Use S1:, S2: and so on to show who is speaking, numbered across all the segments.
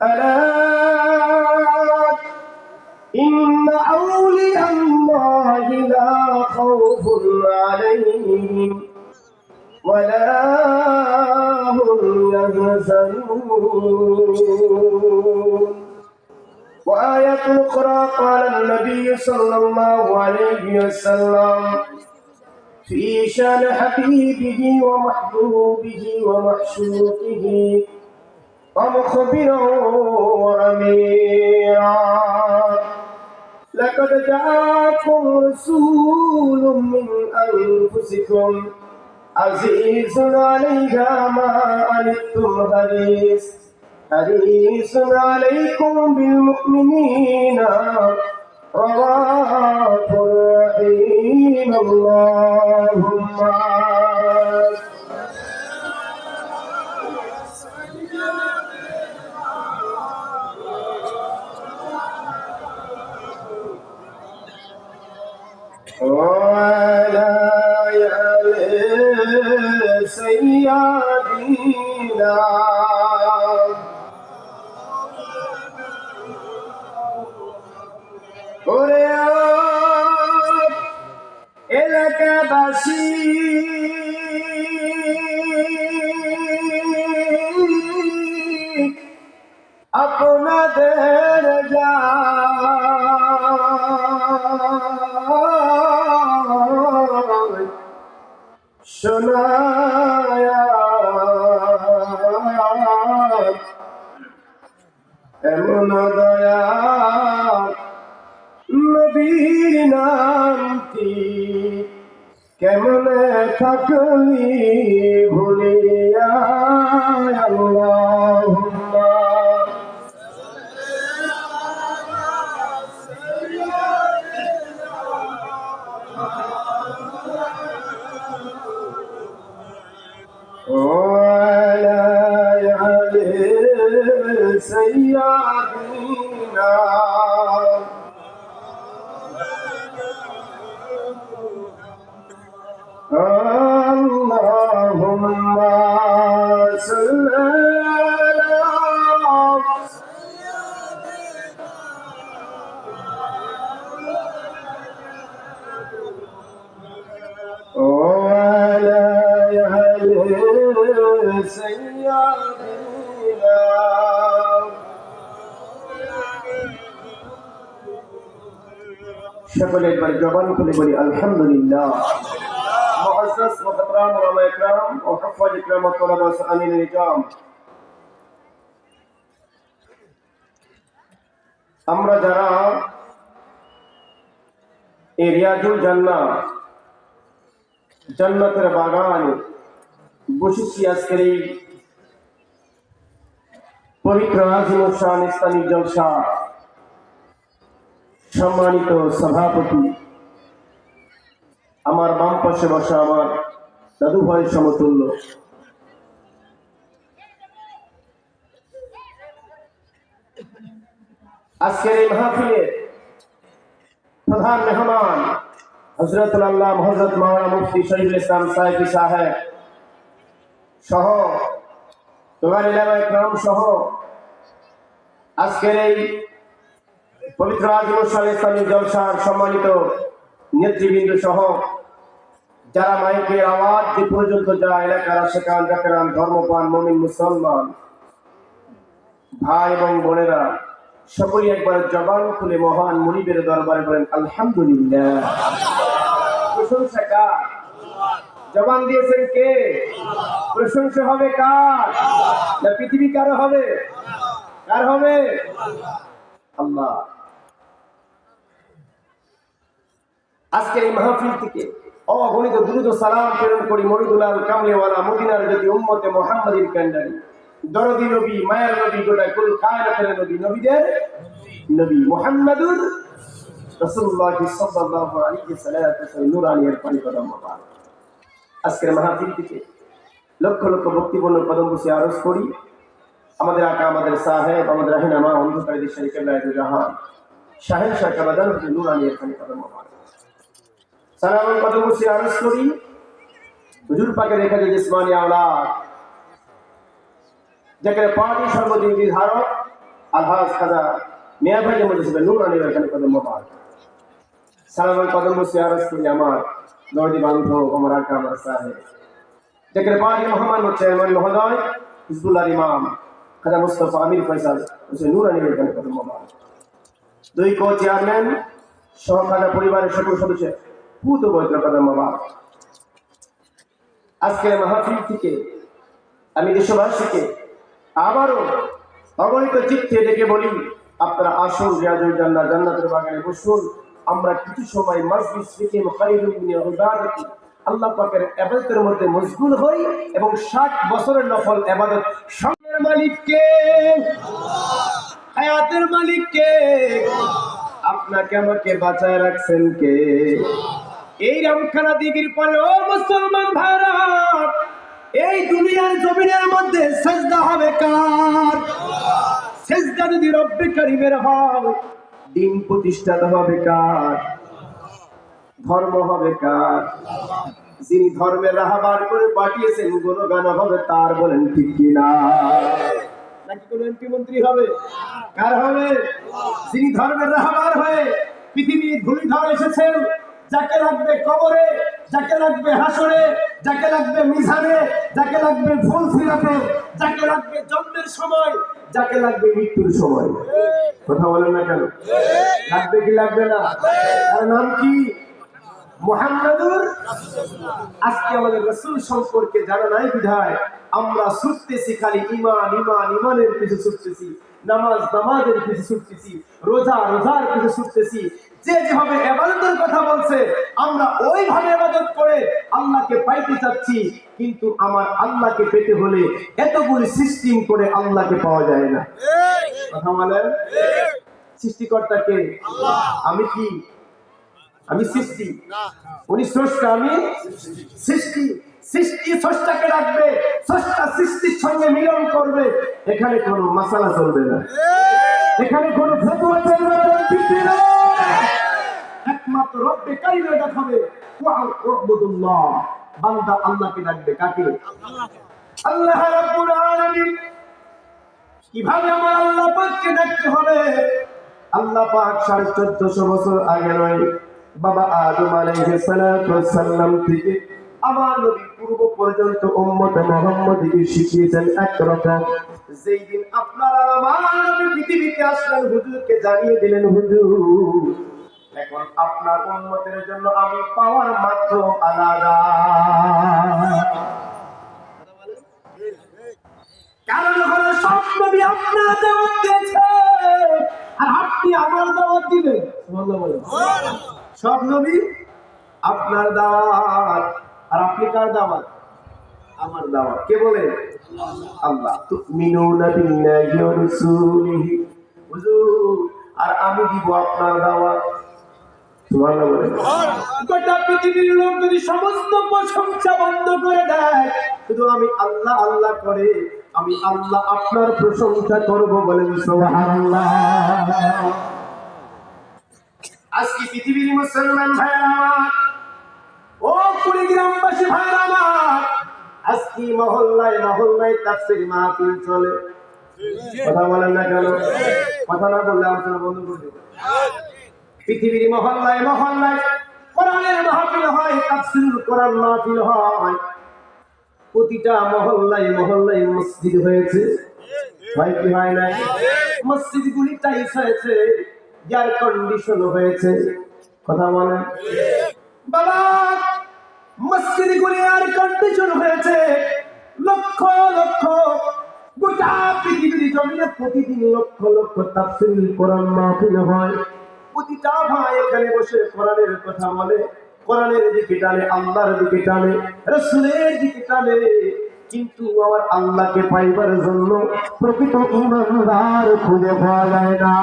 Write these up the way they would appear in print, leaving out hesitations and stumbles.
S1: ألا إن أولياء الله لا خوف عليهم ولا هم يحزنون. وآية أخرى قال النبي صلى الله عليه وسلم في شان حبيبه ومحبوبه ومعشوقه ومخبرا وأميرا: لقد جاءكم رسول من أنفسكم عزيز عليه ما عنتم حريص عليكم بالمؤمنين رؤوف رحيم. اللهم وعلى آل سيدنا এলাকাবাসী আপনাদের শোনায়া এমন দয়া নবীর নামটি কেমনে থাকলি ভুলিয়া। আল্লাহুম্মা وعلى آل سيدنا اللهم صل على وعلى آل سيدنا। সকলে একবার জবান খুলে বলি আলহামদুলিল্লাহ। মুআজ্জাজ মুহতারাম উলামা ইকরাম ও হুফাজ ইকরাম ও তালাবা সামিন ইকরাম, আমরা যারা এই রিয়াজুল জান্নাহ জান্নাতের বাগানে বসেছি আজকের এই পবিত্র আজিমুল শান ইসলামী জলসা সম্মানিত সভাপতি, আমার বাম পাশে বসা আমার দাদু ভাইয়ের সমতুল্য, আজকের এই মাহফিলের প্রধান মেহমান হযরতুল আল্লাহ হযরত মাওলানা মুফতি শরীফুল ইসলাম সাইফি সাহেব সহ তোমার ইলামা ইকরাম সহ আজকের এই পবিত্র আজিমুল শান ইসলামী জলসার সম্মানিত নেতৃবৃন্দ সহ যারা মাইকের আওয়াজ যে পর্যন্ত যায়, এলাকার আশেকান জাকেরান ধর্মপ্রাণ মুমিন মুসলমান ভাই এবং বোনেরা, সকলেই একবার জবান খুলে মহান মুনিবের দরবারে বলেন আলহামদুলিল্লাহ। প্রশংসা কার? জবান দিয়েছেন কে? প্রশংসা হবে কার? না পৃথিবী কারো হবে? কার হবে? আল্লাহ। আজকের এই মাহফিল থেকে অগণিত দুরূদ ও সালাম প্রেরণ করি মরিদুলাল কামলিওয়ালা মদিনার যদি উম্মতে মুহাম্মাদীর কান্ডারি দরদি নবী, মায়ার নবী, গোটা কুল কায়নাতের নবী, নবীদের নবী মুহাম্মাদুর রাসূলুল্লাহ সাল্লাল্লাহু আলাইহি ওয়াসাল্লাম নূরানির পানি কদম মোবারক। আজকের মাহফিল থেকে লক্ষ লক্ষ ভক্তিপূর্ণ কদম বসে আরজ করি আমাদের আকা, আমাদের সাহেব, আমাদের রাহিনামা অন্ধকারী শরীফ কেবলায়ে জাহান শাহেন শাহ কাবাদান নূরানির পানি কদম মোবারক। সালাম কদম বসে আরজ করি হুজুর পাকের রেখা যে জিসমানি আওলাদ যেখানে পার্টি সর্বদিন ধারক আলহাজ খাজা মিয়া ভাইয়ের মধ্যে ছিল নুরানি এখানে কদম মোবারক সালামান কদম বসে আরজ করি আমার নদী বান্ধব আমার আকা আমার সাহেব যেখানে পার্টি মহামান্য চেয়ারম্যান মহোদয় হিজবুল্লাহ ইমাম খাজা মুস্তফা আমির ফয়সাল বসে নুরানি এখানে কদম মোবারক দুই কো চেয়ারম্যান সহ খাজা পরিবারের সকল সদস্য পুত বৈদ্য কদম মোবারক আজকের মাহফিল থেকে আমি দেশবাসীকে আবারও অগণিত চিত্তে ডেকে বলি আপনারা আসুন রিয়াজুল জান্নাত জান্নাতের বাগানে বসুন আমরা কিছু সময় মাজলিস থেকে খায়রুম মিন ইবাদাতি আল্লাহ পাকের ইবাদতের মধ্যে মশগুল হই এবং 60 বছরের নফল ইবাদত সঙ্গের মালিক কে আল্লাহ হায়াতের মালিক কে আপনাকে আমাকে বাঁচায় রাখছেন কে এই রামখানা দিগির পরে ও মুসলমান ভাইরা এই দুনিয়ার জমিনের মধ্যে সিজদা হবে কার সিজদা যদি রব্বে কারীমের হয় দিন প্রতিষ্ঠা হবে কার ধর্ম হবে কার যিনি ধর্মের রাহবার করে পাঠিয়েছেন গুণগান হবে তার বলেন ঠিক কি না নাকি কোন এমপি মন্ত্রী হবে কার হবে যিনি ধর্মের রাহবার হয়ে পৃথিবীর ধূলিধর এসেছেন যাকে লাগবে কবরে যাকে লাগবে হাসরে যাকে লাগবে মিজানে যাকে লাগবে ফুল সিরাতে যাকে লাগবে জন্মের সময় যাকে লাগবে মৃত্যুর সময় কথা বলেন না কেন লাগবে কি লাগবে না তার নাম কি মুহাম্মাদুর রাসূলুল্লাহ আজকে আমাদের রাসূল সম্পর্কে জানা নাই বিধায় আমরা ছুটতেছি খালি ঈমান ঈমান ঈমানের পিছে ছুটতেছি নামাজ নামাজের পিছে ছুটতেছি রোজা রোজার পিছে ছুটতেছি যে যেভাবে ইবাদতের কথা বলছে আমরা ওইভাবে ইবাদত করে আল্লাহকে পাইতে চাচ্ছি কিন্তু আমার আল্লাহকে পেতে হলে এতগুলি সিস্টেম করে আল্লাহকে পাওয়া যায় না কথা বলেন সৃষ্টিকর্তা কে আল্লাহ আমি কি আমি সৃষ্টি না উনি স্রষ্টা আমি সৃষ্টি সৃষ্টি স্রষ্টাকে রাখবে স্রষ্টা সৃষ্টির সঙ্গে মিলন করবে এখানে কোনো মাসালা চলবে না এখানে কোনো ফতোয়া চলবে না ঠিক না একমাত্র রব্বে কারীমের দেখাবে ওয়া উবুদুল্লাহ বান্দা আল্লাহকে ডাকবে কাকে আল্লাহকে আল্লাহ রাব্বুল আলামিন কিভাবে আমার আল্লাহ পাককে ডাকতে হবে আল্লাহ পাক 1450 বছর আগে নয় বাবা আদম আলাইহিস সালাতু ওয়াস সালাম থেকে আমার নবী পূর্ব পর্যন্ত উম্মত মুহাম্মদকে শিখিয়েছেন একরকম যেই দিন আপনারা আমার নবী পৃথিবীতে আসলেন হুজুরকে জানিয়ে দিলেন হুজুর এখন আপনার উম্মতের জন্য আমি পাওয়ার মাধ্যম আলাদা কারণ হলো সব নবী আপনার দাওয়াত দিয়েছে আর আপনি আমার দাওয়াত দিবেন সুবহানাল্লাহ বলেন সব নবী আপনার দাওয়াত আর আপনি কার দাওয়াত আমার দাওয়াত কে বলে আল্লাহ তুমিনুনা বিল্লাহি ওয়া রাসূলিহি হুজুর আর আমি দিব আপনার দাওয়াত সুবহানাল্লাহ বলেন গোটা পৃথিবীর লোক যদি সমস্ত প্রশংসা বন্ধ করে দেয় শুধু আমি আল্লাহ আল্লাহ করে আমি আল্লাহ আপনার প্রশংসা করব বলেন সুবহানাল্লাহ আজকে পৃথিবীর মুসলমান ভাইরা আমার ও কুড়িগ্রামবাসী ভাইরা আমার আজকে মহল্লায় মহল্লায় তাফসীর মাহফিল চলে কথা বলেন না কেন কথা না বললে আলোচনা বন্ধ করে দেব পৃথিবীর মহল্লায় মহল্লায় কোরআনের মাহফিল হয় তাফসীরুল কোরআন মাহফিল হয় প্রতিটা মহল্লায় মহল্লায় মসজিদ হয়েছে হয় কি হয় না মসজিদগুলি টাইলস হয়েছে এয়ার কন্ডিশন হয়েছে কথা বলেন বাবা মসজিদগুলি এয়ার কন্ডিশন হয়েছে লক্ষ লক্ষ গোটা পৃথিবীর জমিনে প্রতিদিন লক্ষ লক্ষ তাফসীরুল কোরআন মাহফিল হয় প্রতিটা ভাই এখানে বসে কোরআনের কথা বলে কোরআনের দিকে টানে আল্লাহর দিকে টানে রাসূলের দিকে টানে কিন্তু আমার আল্লাহকে পাইবার জন্য প্রকৃত ঈমানদার খুঁজে পাওয়া যায় না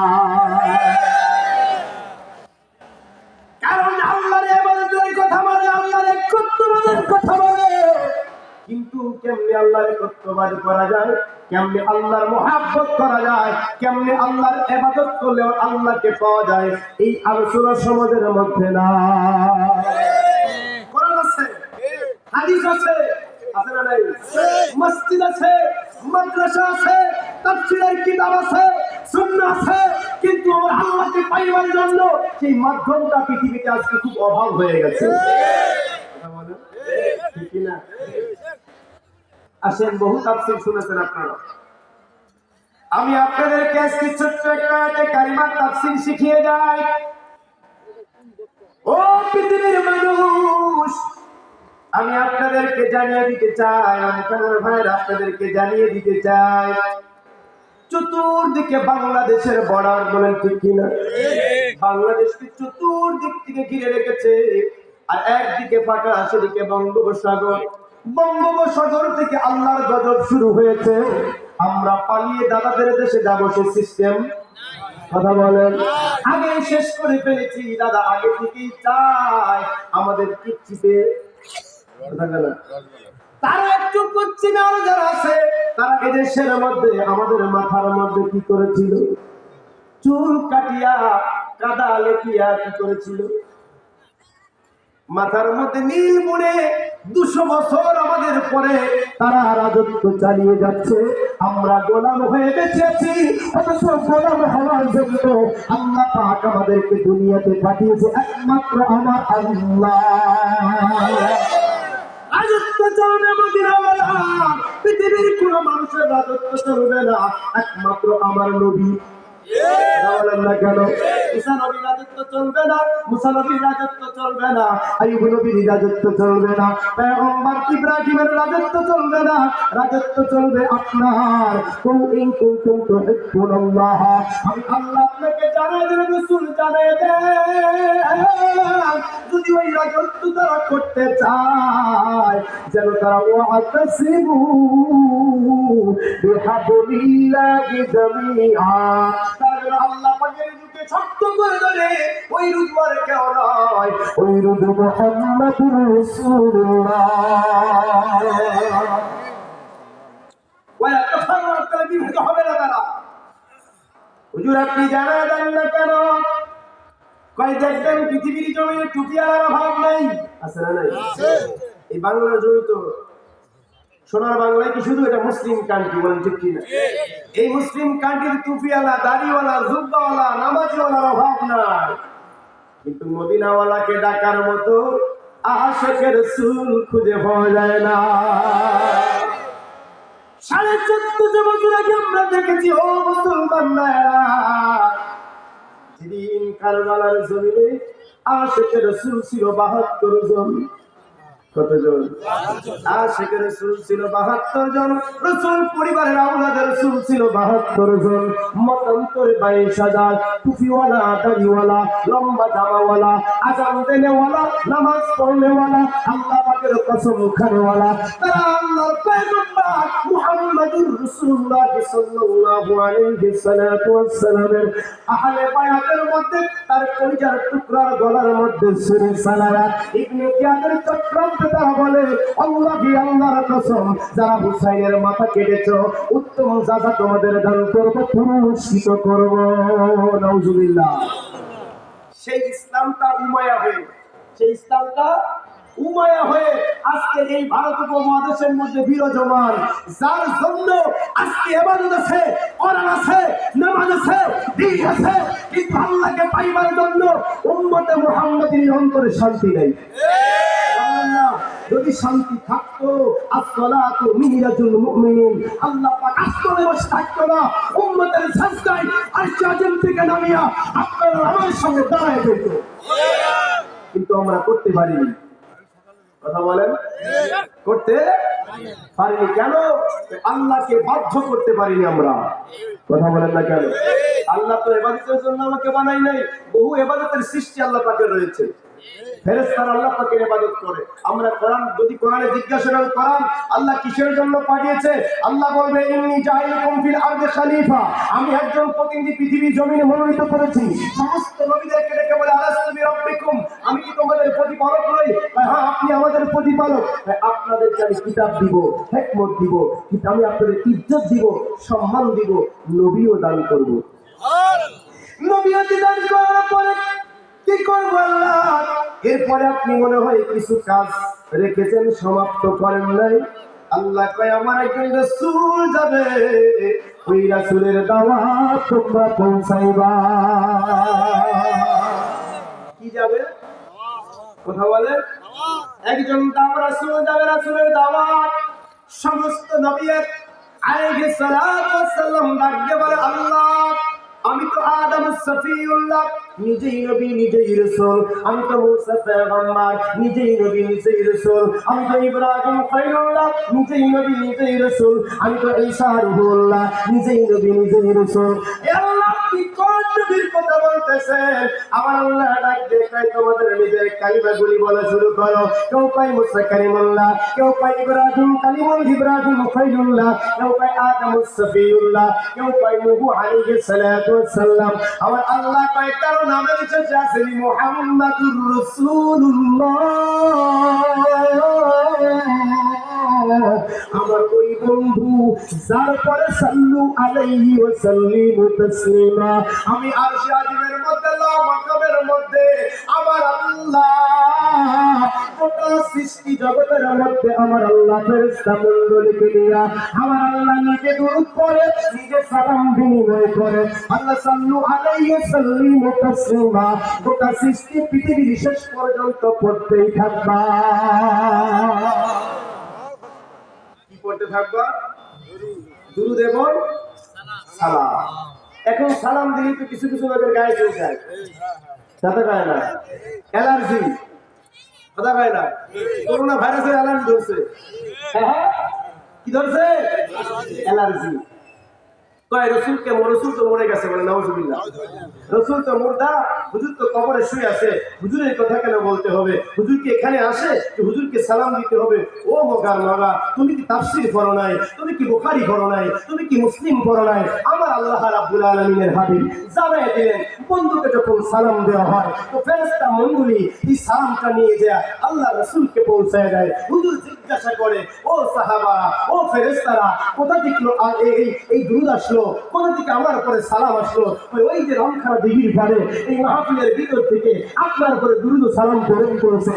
S1: কারণ আল্লাহর ইবাদতের কথা বলে আল্লাহর একত্ববাদের কথা বলে কিন্তু কেমনে আল্লাহর একত্ববাদ করা যায় কেমনে আল্লাহর মুহাব্বত করা যায় কেমনে আল্লাহর ইবাদত করলে আল্লাহকে পাওয়া যায় এই আলোচনা সমাজের মধ্যে না কোরআন আছে হাদিস আছে আছে না নাই মসজিদ আছে মাদ্রাসা আছে কিতাব আছে, সুন্নাহ আছে, কিন্তু আমার আল্লাহকে পাইবার জন্য সেই মাধ্যমটা পৃথিবীতে আজকে খুব অভাব হয়ে গেছে। ঠিক কি না? আসেন, বহু তাফসীর শুনেছেন আপনারা, আমি আপনাদেরকে আজকে ছোট্ট একটা আয়াতে কারিমার তাফসীর শিখিয়ে যাই। ও পৃথিবীর মানুষ, আমি আপনাদেরকে জানিয়ে দিতে চাই, আমি কারণ ভাইয়ের আপনাদেরকে জানিয়ে দিতে চাই, চতুর্দিকে বাংলাদেশের বর্ডার, বলেন ঠিক কিনা? বাংলাদেশকে চতুর্দিক থেকে ঘিরে রেখেছে, আর একদিকে ফাঁকা, সেদিকে বঙ্গোপসাগর। বঙ্গোপসাগর থেকে আল্লাহর গজব শুরু হয়েছে। আমরা পালিয়ে দাদাদের দেশে যাবো, সে সিস্টেম কথা বলেন আগে শেষ করে ফেলেছি। দাদা আগে থেকেই চায় আমাদের কিচ্ছিতে তারা একটু পশ্চিমে আরো যারা আছে, তারা এদেশের মধ্যে আমাদের মাথার মধ্যে কি করেছিল? চুল কাটিয়া কাদা লেপিয়া কি করেছিল? মাথার মধ্যে নীল মুড়ে 200 বছর আমাদের পরে তারা রাজত্ব চালিয়ে যাচ্ছে। আমরা গোলাম হয়ে বেঁচে আছি, অথচ গোলাম হওয়ার জন্য আল্লাহ পাক আমাদেরকে দুনিয়াতে পাঠিয়েছে একমাত্র আমার আল্লাহ। রাজত্ব চলবে মদিনাওয়ালা, পৃথিবীর কোন মানুষের রাজত্ব চলবে না, একমাত্র আমার নবী। কেন ঈসা নবীর রাজত্ব চলবে না, মুসা নবীর রাজত্ব চলবে না, আইয়ুব নবীর রাজত্ব চলবে না, পয়গম্বর ইব্রাহিমের রাজত্ব চলবে না, রাজত্ব চলবে আপনার। কুল ইন কুনতুম তুহিব্বুনাল্লাহ, আমি আল্লাহ আপনাকে জানাই দেব, রাসূল জানাই দেন, যদি ওই রাজত্ব তারা করতে চায়, যেন তারা ওয়াতাসিবু বিহাবলিল্লাহি জামিআ, আল্লাহ পাকের রূপে শক্ত করে ধরে, ওই রূপ আর কেউ নয়, ওই রূপ মুহাম্মদুর রাসূলুল্লাহ। ওই তাফাররাক বিভেদ হবে না তারা। হুজুর আপনি জানা দেন না কেন? কয় দেখবেন পৃথিবীর জমিনে টুপিওয়ালার অভাব নাই, আছে না? নাই, এই বাংলার জমি তো সোনার বাংলায় কি শুধু এটা মুসলিম কান্ট্রি, বলেন ঠিক কিনা? এই মুসলিম কান্ট্রির টুপিওয়ালা, দাড়িওয়ালা, জুব্বাওয়ালা, নামাজিওয়ালার অভাব নাই, কিন্তু মদিনাওয়ালাকে ডাকার মতো আশিকের রাসূল খুঁজে পাওয়া যায় না। 1450 বছর আগে আমরা দেখেছি, ও মুসলমান নায়েরা, যেদিন কারবালার জমিনে আশিকের রাসূল ছিল 72 জন। কতজন? আশিকের রাসূল ছিল 72 জন। রাসূল পরিবারের আওলাদের রাসূল ছিল 72 জন। মতান্তরে 22,000 টুপিওয়ালা, দাড়িওয়ালা, লম্বা জামাওয়ালা, আযান দেনেওয়ালা, নামাজ পড়নেওয়ালা, আল্লাহ পাকের কসম খানেওয়ালা, তারা আল্লাহর পয়গম্বর মুহাম্মদুর রাসূলুল্লাহ সাল্লাল্লাহু আলাইহি ওয়াসাল্লামের আহলে বায়াতের মধ্যে, তার কলিজার টুকরার গলার মধ্যে সুরে সালাত ইবনে জিয়াদের চক্রান্ত তারা বলে, আল্লাহি আল্লাহর কসম, যারা হুসাইনের মাথা কেটেছো, উত্তম সাজা তোমাদের দান করব, পুরস্কৃত করব। নাউজুবিল্লাহ। সেই ইসলামটা উমায়া হয়ে, সেই ইসলামটা উমায়া হয়ে আজকে এই ভারত উপমহাদেশের মধ্যে বিরাজমান, যার জন্য আজকে ইবাদত আছে, কোরআন আছে, নামাজ আছে, দ্বীন আছে, কিন্তু আল্লাহকে পাইবার জন্য উম্মতে মুহাম্মাদীর অন্তরে শান্তি নেই। যদি শান্তি থাকতো, আসসালাতু মিরাজুল মুমিনিন, আল্লাহ পাক আসমানে বসে থাকতো না, উম্মতের সাজদায় আরশে আযম থেকে নামিয়া আপনার আমার সঙ্গে দাঁড়ায় যেত, কিন্তু আমরা করতে পারিনি। কথা বলেন, করতে পারিনি কেন? আল্লাহকে বাধ্য করতে পারিনি আমরা। কথা বলেন না কেন? আল্লাহ তো ইবাদতের জন্য আমাকে বানাই নাই, বহু ইবাদতের সৃষ্টি আল্লাহ পাকের রয়েছে। ফেরেশতারা আল্লাহ পাকের ইবাদত করে। আমরা কোরআন, যদি কোরআনে জিজ্ঞাসা করেন কোরআন আল্লাহ কিসের জন্য পাঠিয়েছে, আল্লাহ বলবে ইন্নী জাইলুকুম ফিল আরদি খলিফা, আমি একজন প্রতিনিধি পৃথিবীর জমিনে মনোনীত করেছি। সমস্ত নবীদেরকে ডেকে বলে আলাস্তু বিরাব্বিকুম, আমি কি তোমাদের প্রতিপালক নই? হ্যাঁ, আপনি আমাদের প্রতিপালক। আপনাদেরকে আমি কিতাব দিব, হিকমত দিব, কিন্তু আমি আপনাদের ইজ্জত দিব, সম্মান দিব, নবীও দান করব। নবীও দান করার পরে কি করবো আল্লাহ? এরপরে আপনি মনে হয় কিছু কাজ রেখেছেন, সমাপ্ত করেন নাই, আল্লাহ কয় আমার একজন রাসূল যাবে, ওই রাসূলের দাওয়াত তোমরা পৌঁছাইবা। কি যাবে? কথা বলে। একজন রাসূল যাবে, রাসূলের দাওয়াত। সমস্ত নবী আলাইহিস সালাতু ওয়াস সালাম ডাকতে বলে, আল্লাহ আমি তো আদম সফিউল্লাহ, নিজেই নবী নিজেই রাসূল। আমি তো মুসা পয়গম্বর, নিজেই নবী নিজেই রাসূল। আমি তো ইব্রাহিম খলিলুল্লাহ, নিজেই নবী নিজেই রাসূল। আমি তো ঈসা রূহুল্লাহ, নিজেই নবী নিজেই রাসূল। এ আল্লাহ কি কোন নবীর কথা বলতেছেন? আমার আল্লাহ ডাক দিয়ে কয় তোমাদের নিজের কালিমাগুলি বলা শুরু করো। কেউ কয় মুসা কালিমুল্লাহ, কেউ কয় ইব্রাহিম ইব্রাহিম খলিলুল্লাহ, কেউ কয় আদম সফিউল্লাহ, কেউ কয় নূহ আলাইহিস সালাতু ওয়াস সালাম। আমার আল্লাহ কয় কারো নামের শেষে আছে মুহাম্মাদুর রাসূলুল্লাহ। আমার ওই বন্ধু যার পরে সাল্লু আলাইহি ওয়া সাল্লিমু তাসলিমা। আমি আরশে আজিমের মধ্যে লা মাকামের মধ্যে আমার আল্লাহ গোটা সৃষ্টি জগতের মধ্যে আমার আল্লাহ ফেরেশতা মণ্ডলীকে নিয়ে আমার আল্লাহ নিজে দুরূদ পড়ে, নিজে সালাম বিনিময় করে। আল্লাহ সাল্লু আলাইহি ওয়া সাল্লিমু তাসলিমা গোটা সৃষ্টি পৃথিবীর শেষ পর্যন্ত পড়তেই থাকবা। কি পড়তে থাকবা? দুরূদ এবং সালাম। এখন সালাম দিলে তো কিছু কিছু লোকের গায়ে চলে যায়, যাতে পায় না, অ্যালার্জি, কথা পায় না। করোনা ভাইরাসের অ্যালার্জি ধরছে। হ্যাঁ, কি ধরছে? অ্যালার্জি। কয় রসুল তো মরে গেছে, বলে নাউজুবিল্লাহ। রসুল তো মুর্দা, হুজুর তো কবরে শুয়ে আছে, হুজুরের কথা কেন বলতে হবে? হুজুর কি এখানে আসে হুজুরকে সালাম দিতে হবে? ও মগার মগা, তুমি কি তাফসীর পড়ো নাই? তুমি কি বুখারী পড়ো নাই? তুমি কি মুসলিম পড়ো নাই? আমার আল্লাহ রাব্বুল আলামিনের হাবিব জানাই দিলেন, বন্ধুকে যখন সালাম দেওয়া হয় তো ফেরেশতা মণ্ডলী এই সালামটা নিয়ে যায় আল্লাহ রাসূলকে পৌঁছায় দেয়। হুজুর জিজ্ঞাসা করে, ও সাহাবারা, ও ফেরেশতারা, কোথা থেকে এই দুরূদ আসলো? কোথা থেকে আমার উপরে সালাম আসলো? ওই যে রংখানা দিঘির পারে এই মাহফিলের ভিতর থেকে আপনার উপরে দুরূদ ও সালাম প্রেরণ করেছে।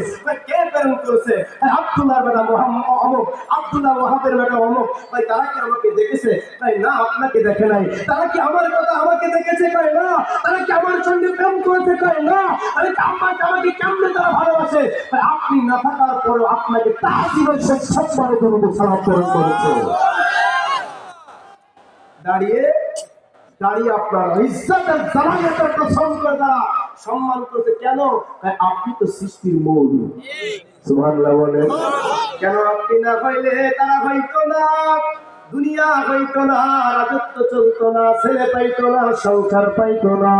S1: কে প্রেরণ করেছে? আব্দুল্লাহ বেটা মুহাম্মদ অমুক, আব্দুল্লাহ ওয়াহাবের বেটা অমুক। ভাই তারা কি আমাকে দেখেছে? তাই না, আপনাকে দেখে নাই। তারা কি আমার কথা আমাকে দেখেছে? কয় না। তারা কি আমার সঙ্গে প্রেম করেছে? কয় না। আরে আমাকে কেমনে তারা ভালোবাসে? আপনি না থাকার পরেও আপনাকে তার জীবন শেষ সম্মানের জন্য সালাম প্রেরণ করেছে। দাঁড়িয়ে দাঁড়িয়ে আপনার ইজ্জতের জালালাতের প্রশংসা করে তারা সম্মান করতে। কেন? আপনি তো সৃষ্টির মূল। সুবহানাল্লাহ বলেন। কেন? আপনি না হইলে তারা হইতো না, দুনিয়া হইতো না, রাজত্ব চলতো না, ছেলে পাইতো না, সংসার পাইতো না।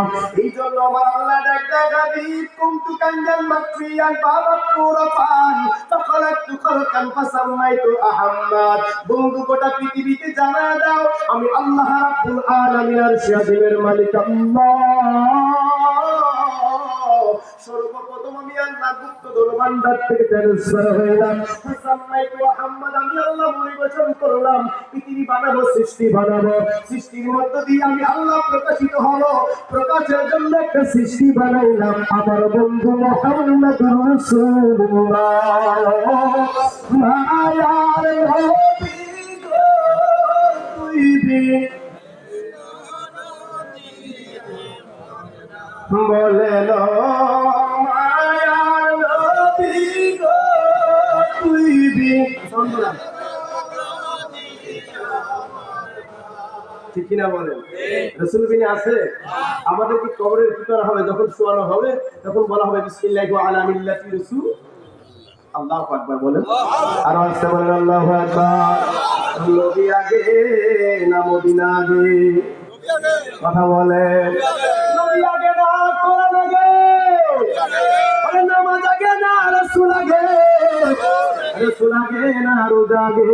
S1: এই জন্য আমার আল্লাহ ডাকাবি কুনতু কানজান মাকফিয়ান বাবাতুরাফান ফাখালাকতু খালকান ফাসামাইতু আহাম্মাদ। বন্ধু গোটা পৃথিবীতে জানা দাও আমি আল্লাহ রাব্বুল আলামিন আরশে আজিমের মালিক আল্লাহ। সর্বপ্রথম আমি আল্লাহ গুপ্ত দরবান্দার থেকে ট্রান্সফার হইলাম। ফাসামাইতু আহাম্মাদ, আমি আল্লাহ পরিবেশন করলাম। পৃথিবী বানাবো, সৃষ্টি বানাবো, সৃষ্টির মধ্য দিয়ে আমি আল্লাহ প্রকাশিত হলো। প্রকাশের জন্য একটা সৃষ্টি বানাইলাম, আমার বন্ধু মুহাম্মদুর রাসূলুল্লাহ। মায়ার নবী গো তুই বিন বলেন, মায়ার নবী গো তুই বিন। ঠিক কিনা বলেন? রাসূল বিনে আছে। আমাদেরকে কবরের ভিতরে হবে, যখন শোয়ানো হবে তখন বলা হবে বিসমিল্লাহি ওয়া আলা মিল্লাতি রাসূল। আল্লাহু আকবার বলেন। আর আসতে বলেন আল্লাহু আকবার। নবী আগে না মদিনা আগে? কথা বলেন। নবী আগে না কোরআন আগে? আরে নামাজ আগে না রাসূল আগে? রাসূল আগে না রোজা আগে?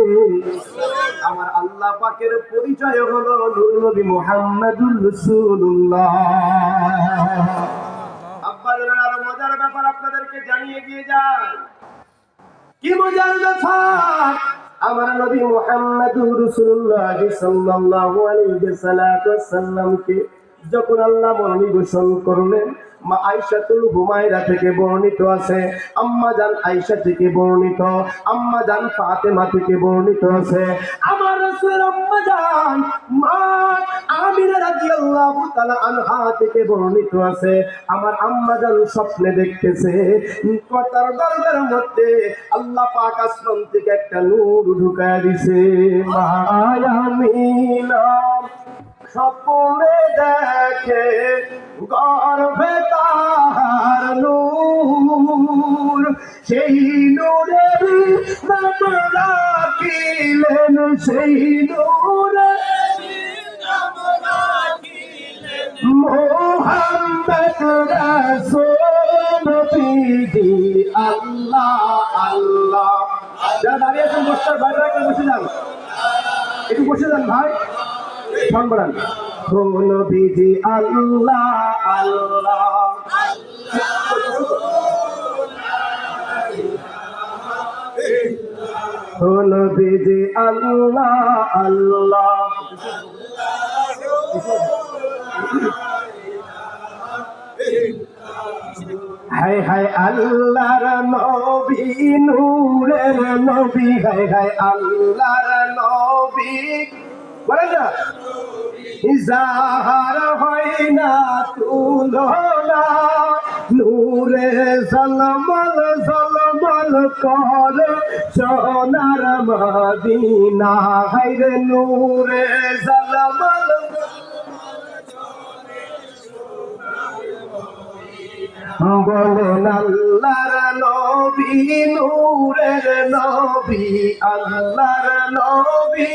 S1: আমার আল্লাহ পাকের পরিচয় হলো নূর নবী মুহাম্মদুর রাসূলুল্লাহ। আব্বাজান আরো মজার ব্যাপার আপনাদেরকে জানিয়ে দিয়ে যায়। কি মজার ব্যাপার! আমার নবী মুহাম্মদুর রাসূলুল্লাহ সাল্লাল্লাহু আলাইহি ওয়াসাল্লামকে যখন আল্লাহ মনোনীত করলেন, মা আয়েশাতুল হুমায়রা থেকে বর্ণিত আছে, আম্মা জান আয়েশা থেকে বর্ণিত, আম্মা জান ফাতেমা থেকে বর্ণিত আছে, আমার রাসূলের আম্মা জান মা আমিনা রাদিয়াল্লাহু তাআলা আনহা থেকে বর্ণিত আছে, আমার আম্মা জান স্বপ্নে দেখতেছে তার দরজার মধ্যে আল্লাহ পাক আসমান থেকে একটা নূর ঢুকায় দিছে। মা আমিনা স্বপ্নে দেখে গর্ভে তাহার নূর, সেই নূরের নাম রাখিলেন, সেই নূরের নাম রাখিলেন মুহাম্মদ রাসূল নবী। আল্লাহ আল্লাহ। যারা দাঁড়িয়ে আছেন বসতে বাইরে একটু বসে যান, একটু বসে যান ভাই, সম্বরান নবীজি আল্লাহ আল্লাহ। নবীজি আল্লাহ আল্লাহ। হায় হায় আল্লাহর নবী নূরের নবী, হায় হায় আল্লাহর নবী, বলেন না ইজাহার হয় না তুলনা, নূরে ঝলমল ঝলমল করে সোনার মদিনা, হায় রে নূরে ঝলমল বলেন আল্লাহর নবী নূরের নবী, আল্লাহর নবী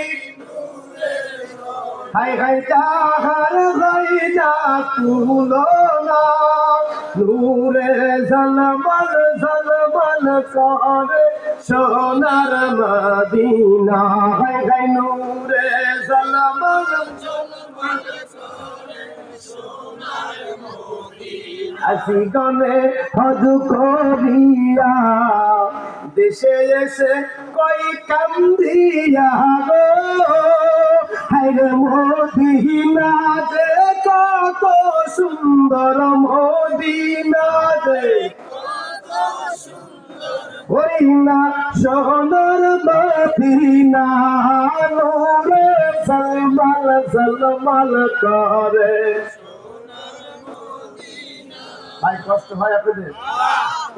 S1: হায় হায় তাহার হয় না তুলনা, নূরে ঝলমল ঝলমল করে সোনার মদিনা, হায় হায় নূরে ঝলমল ঝলমল করে সোনার মদিনা। আসি গনে হজ করিয়া দেশে এসে কই কান্দিয়া গো, হায়রে মদিনা যে কত সুন্দর, মদিনা যে ওই না সোনার মদিনা, নূরে ঝলমল ঝলমল করে। ভাই কষ্ট হয় আপনাদের?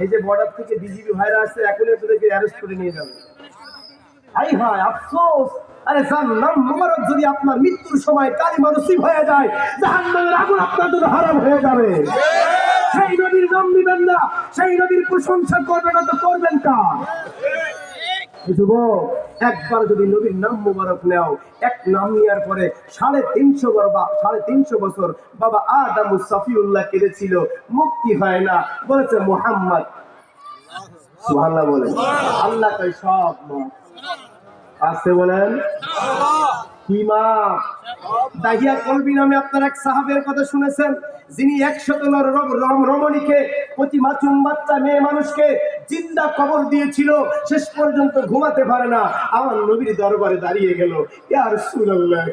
S1: এই যে বর্ডার থেকে বিজিবি ভাইরা আসছে, এখনই আপনাদেরকে অ্যারেস্ট করে নিয়ে যাবে। হাই হায় আফসোস, আরে জান্নাত মুবারক যদি আপনার মৃত্যুর সময় কালিমা নসিব হয়ে যায়, জাহান্নামের আগুন আপনার জন্য হারাম হয়ে যাবে। সেই নবীর নাম নিবেন না, সেই নবীর প্রশংসা করবেন না, তো করবেন কার? যুবক, একবার যদি নবীর নাম মুবারক নেও, এক নাম নেওয়ার পরে 350 বছর বাবা আদম সফিউল্লাহ কেঁদেছিল, মুক্তি হয় না, বলেছে মুহাম্মদ সুবহানাল্লাহ বলেন। আল্লাহ কয় সব মাফ। আসতে বলেন কি মাফ? দাহিয়া কলবি নামে আপনার এক সাহাবের কথা শুনেছেন, যিনি 100 রমণীকে, প্রতি মাসুম বাচ্চা মেয়ে মানুষকে জিন্দা কবর দিয়েছিল, শেষ পর্যন্ত ঘুমাতে পারে না, আমার নবীর দরবারে দাঁড়িয়ে গেল, ইয়া রাসূলুল্লাহ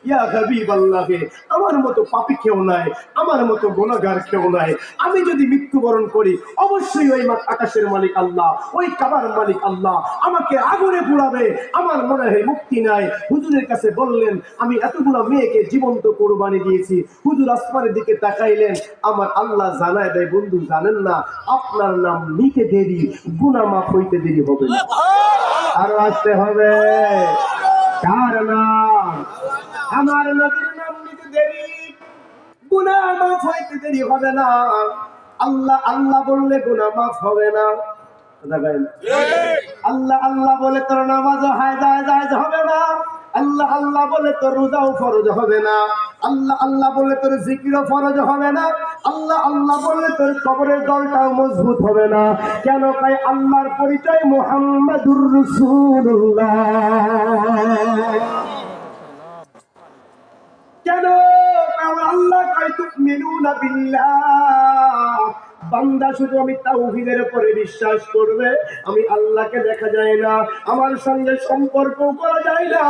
S1: ইয়া হাবিবাল্লাহ, আমার মতো পাপী কেউ নাই, আমার মতো গুনাহগার কেউ নাই, আমি যদি মৃত্যুবরণ করি অবশ্যই ওই আকাশের মালিক আল্লাহ, ওই কাবার মালিক আল্লাহ আমাকে আগুনে পুড়াবে, আমার মনে হয় মুক্তি নাই। হুজুরের কাছে বললেন, আমি এতগুলো মেয়েকে জীবন্ত কোরবানি দিয়েছি। হুজুর আসমানের দিকে তাকাইলেন, আমার আল্লাহ জানায় দেয়, বন্ধু জানেন না, আপনার নাম নিতে দেরি, গুনাহ মাফ হইতে দেরি হবে না। আরো আসতে হবে, কার নাম? আমার নবীর নাম নিতে দেরি, গুনাহ মাফ হইতে দেরি হবে না। আল্লাহ আল্লাহ বললে গুনাহ মাফ হবে না। আল্লাহ আল্লাহ বলে তোর নামাজ জায়েজ হবে না, আল্লাহ আল্লাহ বলে তোর রোজাও ফরজ হবে না, আল্লাহ আল্লাহ বলে তোর জিকিরও ফরজ হবে না, আল্লাহ আল্লাহ বলে তোর কবরের দলটাও মজবুত হবে না। কেন? কয় আল্লাহর পরিচয় মুহাম্মাদুর রাসূলুল্লাহ। কেন? কারণ আল্লাহ কয় তুমিনুনা বিল্লাহ বান্দা শুধু আমি তাওহীদের উপরে বিশ্বাস করবে, আমি আল্লাহকে দেখা যায় না, আমার সঙ্গে সম্পর্ক করা যায় না।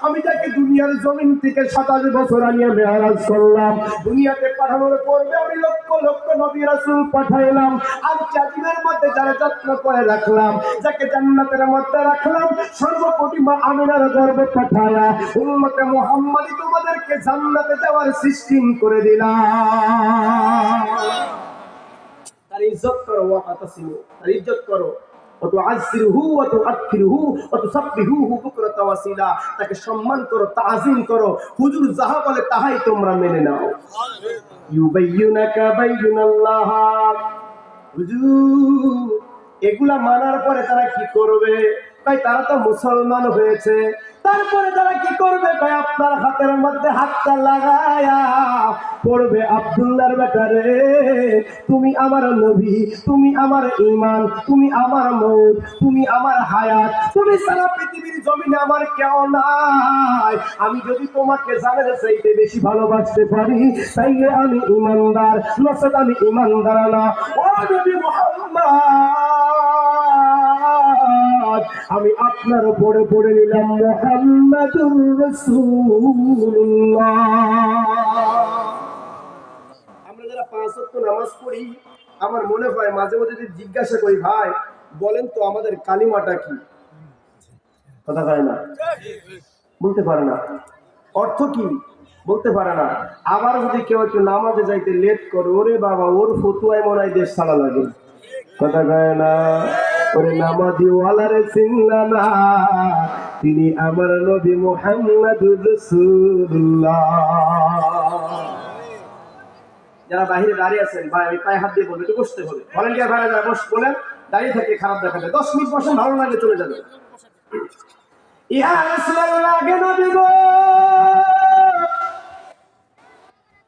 S1: আমি যাকে দুনিয়ার জমিন থেকে 27 বছর আনিয়ে মেরাজ করলাম, দুনিয়াতে পাঠানোর পূর্বে আমি লক্ষ লক্ষ নবী রাসূল পাঠাইলাম, আর জাতিদের মধ্যে যারা যত্ন করে রাখলাম, যাকে জান্নাতের মধ্যে রাখলাম, সর্বপ্রতি মা আমিনার গর্ভে পাঠায়া উম্মতে মুহাম্মাদি তোমাদেরকে জান্নাতে যাওয়ার সিস্টেম করে দিলাম। তার ইজ্জত করো, ওয়াতাসিমু, তার ইজ্জত করো, ওয়াতুআযজিরুহু ওয়াতুআক্কিরুহু ওয়াতুসাব্বিহুহু বুকরাতাও ওয়াসিলা, তাকে সম্মান করো, তাআযীম করো, হুজুর যাহা বলে তাহাই তোমরা মেনে নাও। ইউবাইয়ুনাকা বাইয়ুনাল্লাহ, হুজুর এগুলা মানার পরে তারা কি করবে? ভাই তারা তো মুসলমান হয়েছে, তারপরে তারা কি করবে? ভাই আপনার হাতের মধ্যে হাতটা লাগায়া পড়বে, আব্দুল্লাহর ব্যাটারে তুমি আমার নবী, তুমি আমার ঈমান, তুমি আমার মউত, তুমি আমার হায়াত, তুমি সারা পৃথিবীর জমিনে আমার কেউ নাই। আমি যদি তোমাকে জানের চাইতে বেশি ভালোবাসতে পারি তাইলে আমি ঈমানদার, নচেত আমি ঈমানদার না। ও নবী মুহাম্মদ, আমি আপনার উপরে পড়ে নিলাম মুহাম্মাদুর রাসূলুল্লাহ। আমরা যারা 5 ওয়াক্ত নামাজ পড়ি, আমার মনে হয় মাঝে মাঝে যদি জিজ্ঞাসা করি, ভাই বলেন তো আমাদের কালিমাটা কি, কথা কয় না, বলতে পারে না। অর্থ কি বলতে পারে না। আবার যদি কেউ একটু নামাজে যাইতে লেট করে, ওরে বাবা ওর ফতুয়ায় মনে হয় দেশ চালা লাগে, কথা কয় না। ওরে নামাজি ওয়ালারে চিনলা না, তিনি আমার নবী মুহাম্মাদুর রাসূলুল্লাহ। যারা বাহিরে দাঁড়িয়ে আছেন, ভাই আমি পায়ে হাত দিয়ে বলবো একটু বসতে হবে, ভলান্টিয়ার ভাইরা যারা বস বলেন, দাঁড়িয়ে থেকে খারাপ দেখাবে, 10 মিনিট বসেন, ভালো লাগে চলে যাবে। ইয়া রাসূলুল্লাহ, আগে নবী গো,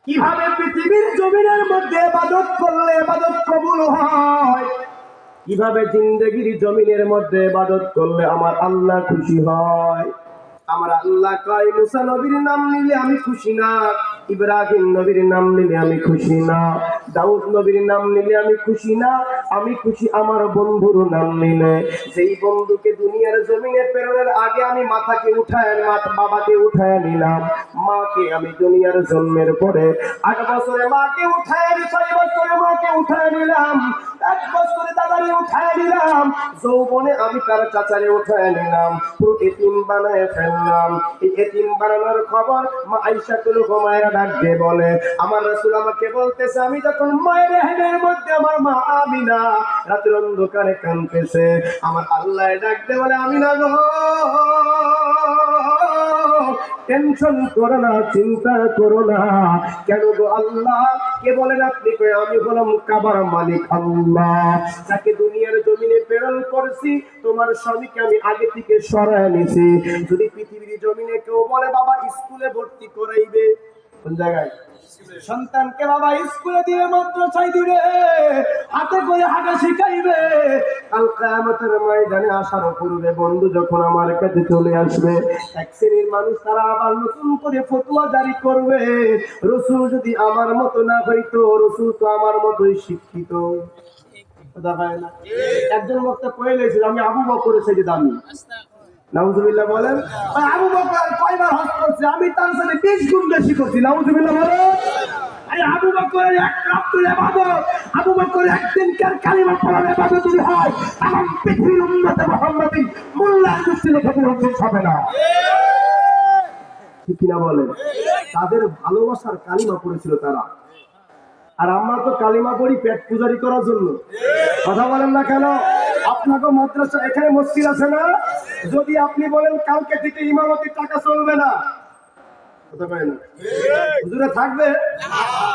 S1: কিভাবে পৃথিবীর জমিনের মধ্যে ইবাদত করলে ইবাদত কবুল হয়, কিভাবে জিন্দেগির জমিনের মধ্যে ইবাদত করলে আমার আল্লাহ খুশি হয়। আমার আল্লাহ কয়, মুসা নবীর নাম নিলে আমি খুশি না, ইব্রাহিম নবীর নাম নিলে আমি খুশি না, দাউদ নবীর নাম নিলে আমি খুশি না, আমি খুশি আমার বন্ধুর নাম নিলে। যেই বন্ধুকে দুনিয়ার জমিনে প্রেরণের আগে আমি মাথাকে উঠায়, বাবাকে উঠায় নিলাম, মাকে আমি দুনিয়ার জন্মের পরে 8 বছরে মাকে উঠায় নি, 6 বছরে মাকে উঠায় নিলাম, 1 বছরে দাদারে উঠায় নিলাম, যৌবনে আমি তার চাচারে উঠায় নিলাম, পুরো এতিম বানায় ফেললাম। এই এতিম বানানোর খবর মা আয়েশাতুল হুমায়রা ডাক দিয়ে বলে, আমার রাসূল আমাকে বলতেছে, আমি যখন মায়ের হেডের মধ্যে আমার মা আমিনা রাতের অন্ধকারে কাঁদতেছে, আমার আল্লাহ ডাক দিয়ে বলে, আমিনা গো টেনশন করো না, চিন্তা করো না। কেন গো আল্লাহ? কে বলেন আপনি? কই আমি হলাম কাবার মালিক আল্লাহ, যাকে দুনিয়ার জমিনে প্রেরণ করছি, তোমার স্বামীকে আমি আগে থেকে সরায় নিছি। যদি পৃথিবীর জমিনে কেউ বলে বাবা স্কুলে ভর্তি করাইবে, কোন জায়গায়? সন্তানকে বাবা স্কুলে দিয়ে মাদ্রাসায় দিবে, হাতে করে হাঁটা শিখাইবে, কাল কিয়ামতের ময়দানে আসার পূর্বে বন্ধু যখন আমার কাছে চলে আসবে, এক শ্রেণীর মানুষ তারা আবার নতুন করে ফতোয়া জারি করবে, রাসূল যদি আমার মতো না হইতো, রাসূল তো আমার মতোই শিক্ষিত, কথা হয় না। একজন বক্তা কয়ে গেছিল, আমি আবু বকরের চাইতে দামি, নাউজুবিল্লাহ বলেন। আবু বকর কয়বার হজ করছে, আমি তার সাথে 20 গুণ বেশি করছি, নাউজুবিল্লাহ বলেন। আরে আবু বকরের এক রাতের ইবাদত, আবু বকরের একদিনকার কালিমা পড়ার ইবাদত যদি হয়, তামাম পৃথিবীর উম্মতে মুহাম্মাদি মোল্লা মুসলিম হবে না, ঠিক কিনা বলেন? তাদের ভালোবাসার কালিমা পড়েছিল তারা, আর আমরা তো কালিমা পড়ি পেট পূজারি করার জন্য, কথা বলেন না কেন? আপনাকে মাদ্রাসা এখানে মসজিদ আছে না, যদি আপনি বলেন কালকে থেকে ইমামতির টাকা চলবে না, কথা কয় না, হুজুরে থাকবে,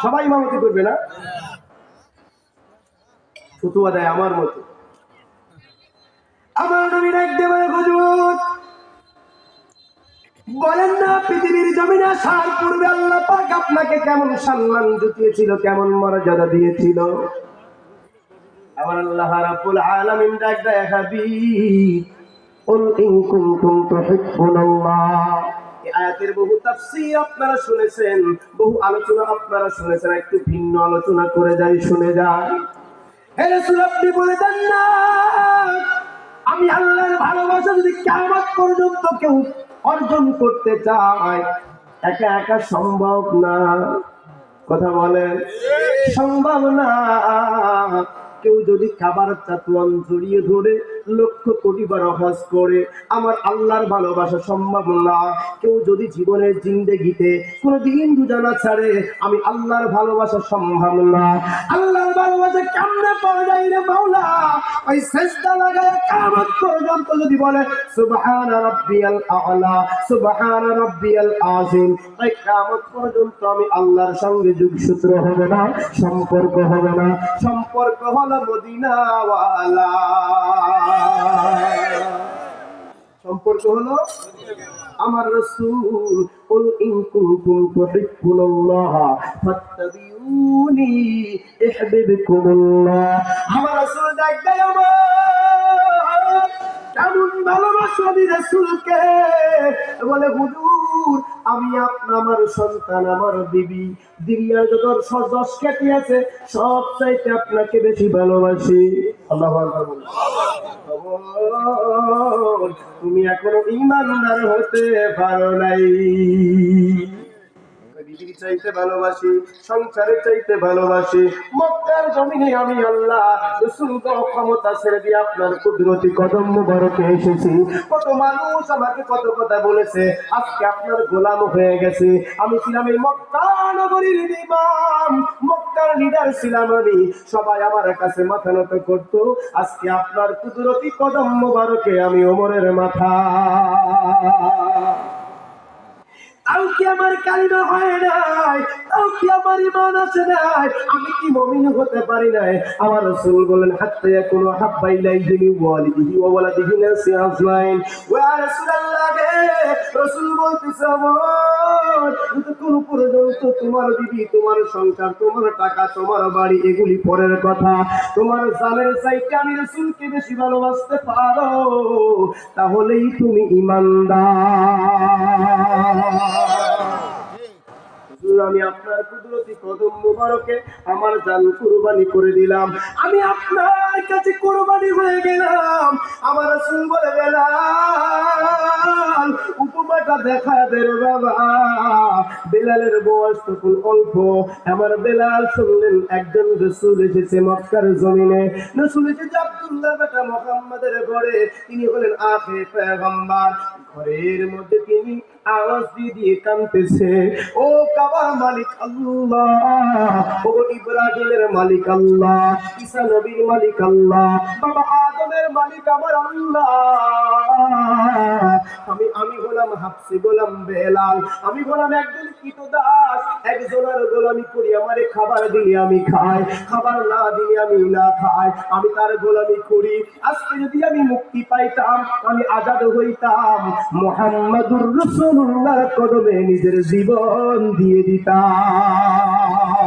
S1: সবাই ইমামতি করবে না, ফতুয়া দেয় আমার মতো। আমার নবীর একদম হুজুর বলেন না, পৃথিবীর জমিনে আসার পূর্বে আল্লাহ পাক আপনাকে কেমন সম্মান জুটিয়েছিল, কেমন মর্যাদা দিয়েছিল। আমার আল্লাহ রাব্বুল আলামিন ডাক দেয়, হাবিব কুল ইন কুনতুম তুহিব্বুনাল্লাহ। এই আয়াতের বহু তাফসীর আপনারা শুনেছেন, বহু আলোচনা আপনারা শুনেছেন, একটু ভিন্ন আলোচনা করে যাই, শুনে যান। হে রাসূল আপনি বলে দেন না, আমি আল্লাহর ভালোবাসা যদি কিয়ামত পর্যন্ত কেউ অর্জন করতে চায়, একা একা সম্ভব না। কথা বলেন, সম্ভব না। কেউ যদি কাবার চাতুয়ান জড়িয়ে ধরে লক্ষ কোটি বার হজ করে, আমার আল্লাহর ভালোবাসা সম্ভব না। কেউ যদি জীবনের জিন্দেগিতে কোনোদিন রোজা না ছাড়ে, আমি আল্লাহর ভালোবাসা সম্ভব না। আল্লাহর ভালোবাসা কেমনে পাওয়া যায় রে মাওলা? ওই সিজদা লাগায় কিয়ামত পর্যন্ত যদি বলে সুবহানা রাব্বিয়াল আ'লা, সুবহানা রাব্বিয়াল আযীম, ওই কিয়ামত পর্যন্ত আমি আল্লাহর সঙ্গে যোগসূত্র হবে না, সম্পর্ক হবে না। সম্পর্ক হলো মদিনাওয়ালা, সম্পর্ক হলো আমার রাসূল। কুল ইন কুনতুম তুহিব্বুনাল্লাহ ফাত্তাবিউনি ইউহিব্বুকুমুল্লাহ। আমার রাসূল ডাক দেয়, আমার কেমন ভালোবাসো আমি রাসূলকে। বলে হুজুর, আমি আমার সন্তান, আমার বিবি, দুনিয়ার যত যশ খ্যাতি আছে সব চাইতে আপনাকে বেশি ভালোবাসি। আল্লাহু আকবার বলুন। তুমি এখনো ঈমানদার হতে পারো নাই। বিবির চাইতে ভালোবাসি, সংসারের চাইতে ভালোবাসি। মক্কার জমিনে আমি আল্লাহ রাসূলকে ক্ষমতা ছেড়ে দিয়ে আপনার কুদরতি কদম মুবারকে এসেছি। কত মানুষ আমাকে কত কথা বলেছে, আজকে আপনার গোলাম হয়ে গেছে। আমি ছিলাম এই মক্কা নগরীর ইমাম, মক্কার লিডার ছিলাম আমি। সবাই আমার কাছে মাথা নত করতো। আজকে আপনার কুদরতি কদম মুবারকে আমি ওমরের মাথা। তাও কি আমার কালিমা হয় নাই? তাও কি আমার ঈমান আছে নাই? আমি কি মুমিন হতে পারি নাই? আমার রাসূল বলেন হাত্তা ইয়াকুনু হাব্বা ইলাইহি মিন ওয়ালিদিহি ওয়া ওয়ালাদিহি নাসি আজমাইন। ওয়া রাসূলুল্লাহ গে, রাসূল বলতেছে আমার যতক্ষণ পর্যন্ত তোমার বিবি, তোমার সংসার, তোমার টাকা, তোমার বাড়ি এগুলি পরের কথা, তোমার জানের চাইতে আমি রাসূলকে বেশি ভালোবাসতে পারো, তাহলেই তুমি ঈমানদার। আমি আপনার কুদরতি কদম মুবারকে আমার জান কুরবানি করে দিলাম। আমি আপনার কাছে কুরবানি হয়ে গেলাম। আমার রাসূল বলে বেলাল, উপমাটা দেখা দে রে বাবা। বেলালের বয়স তখন অল্প। আমার বেলাল শুনলেন একজন রাসূল এসেছে মক্কার জমিনে। রাসূল এসেছে আব্দুল্লাহ বেটা মুহাম্মাদের ঘরে। তিনি হলেন আখির পয়গম্বর। ঘরের মধ্যে তিনি আওয়াজ দিয়ে কাঁদতেছে, ও কাবার মালিক আল্লাহ, ও ইব্রাহিমের মালিক আল্লাহ, ঈসা নবীর মালিক আল্লাহ, বাবা আদমের মালিক আমার আল্লাহ। আমি হলাম হাফসি, গোলাম বেলাল, আমি হলাম একজন কৃতদাস, একজনের গোলামি করি। আমারে খাবার দিলে আমি খাই, খাবার না দিলে আমি না খাই। আমি তার গোলামি করি। আজকে যদি আমি মুক্তি পাইতাম, আমি আজাদ হইতাম, মুহাম্মাদুর রাসূলুল্লাহর কদমে নিজের জীবন দিয়ে দিতাম।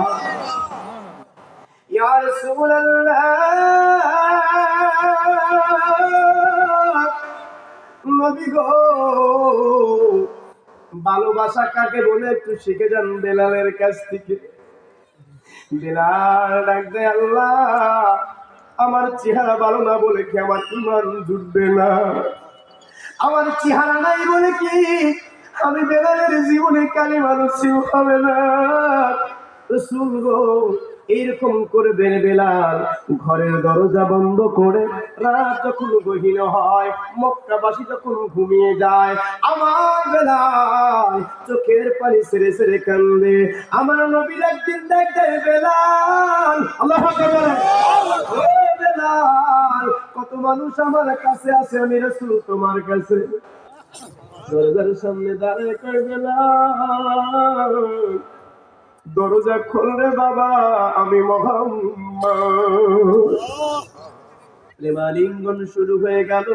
S1: ইয়া রাসূলুল্লাহ, নবী গো, ভালোবাসা কাকে বলে একটু শিখে যান বেলালের কাছ থেকে। বেলাল ডাক দেয়, আল্লাহ, আমার চেহারা ভালো না বলে কি আমার ঈমান জুটবে না? আমার চেহারা নাই বলে কি আমি বেলালের জীবনে কালিমা নসিব হবে না? রাসূল গো, এইরকম করবেন বেলাল। ঘরের দরজা বন্ধ করে রাত যখন গহীন হয়, মক্কাবাসী যখন ঘুমিয়ে যায়, আমার বেলাল চোখের পানি ছেড়ে ছেড়ে কান্দে। আমার নবীর একদিন দেখে বেলাল, আল্লাহু আকবার, ও বেলাল, কত মানুষ আমার কাছে আছে, আমি রাসূল তোমার কাছে। দরজার সামনে দাঁড়িয়ে কই বেলাল, দরজা খোল রে বাবা, আমি মুহাম্মদ। লিঙ্গন শুরু হয়ে গেল।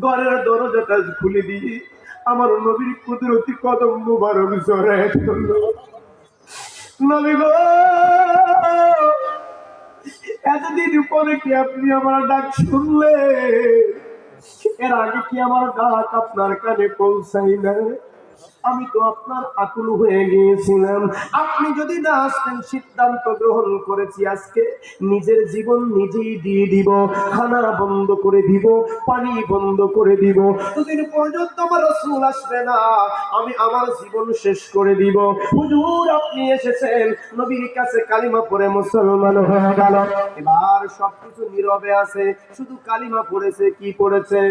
S1: ঘরের দরজাটা খুলে দিয়ে আমার নবীর কুদরতি কদম মুবারক জড়ায় ধরল। নবী গো, এতদিন পরে কি আপনি আমার ডাক শুনলে? এর আগে কি আমার ডাক আপনার কানে পৌঁছাই না? আমি তো আপনার আকুল হয়ে গিয়েছিলাম, আপনি যদি না আসতেন সিদ্ধান্ত গ্রহণ করেছি আজকে নিজের জীবন নিজেই দিয়ে দিব, খানা বন্ধ করে দিব, পানি বন্ধ করে দিব, দুদিন পর্যন্ত আমার রাসূল আসবে না, আমি আমার জীবন শেষ করে দিব। হুজুর আপনি এসেছেন, নবীর কাছে কালিমা পড়ে মুসলমান হয়ে গেল। এবার সবকিছু নীরবে আছে, শুধু কালিমা পড়েছে। কি পড়েছে?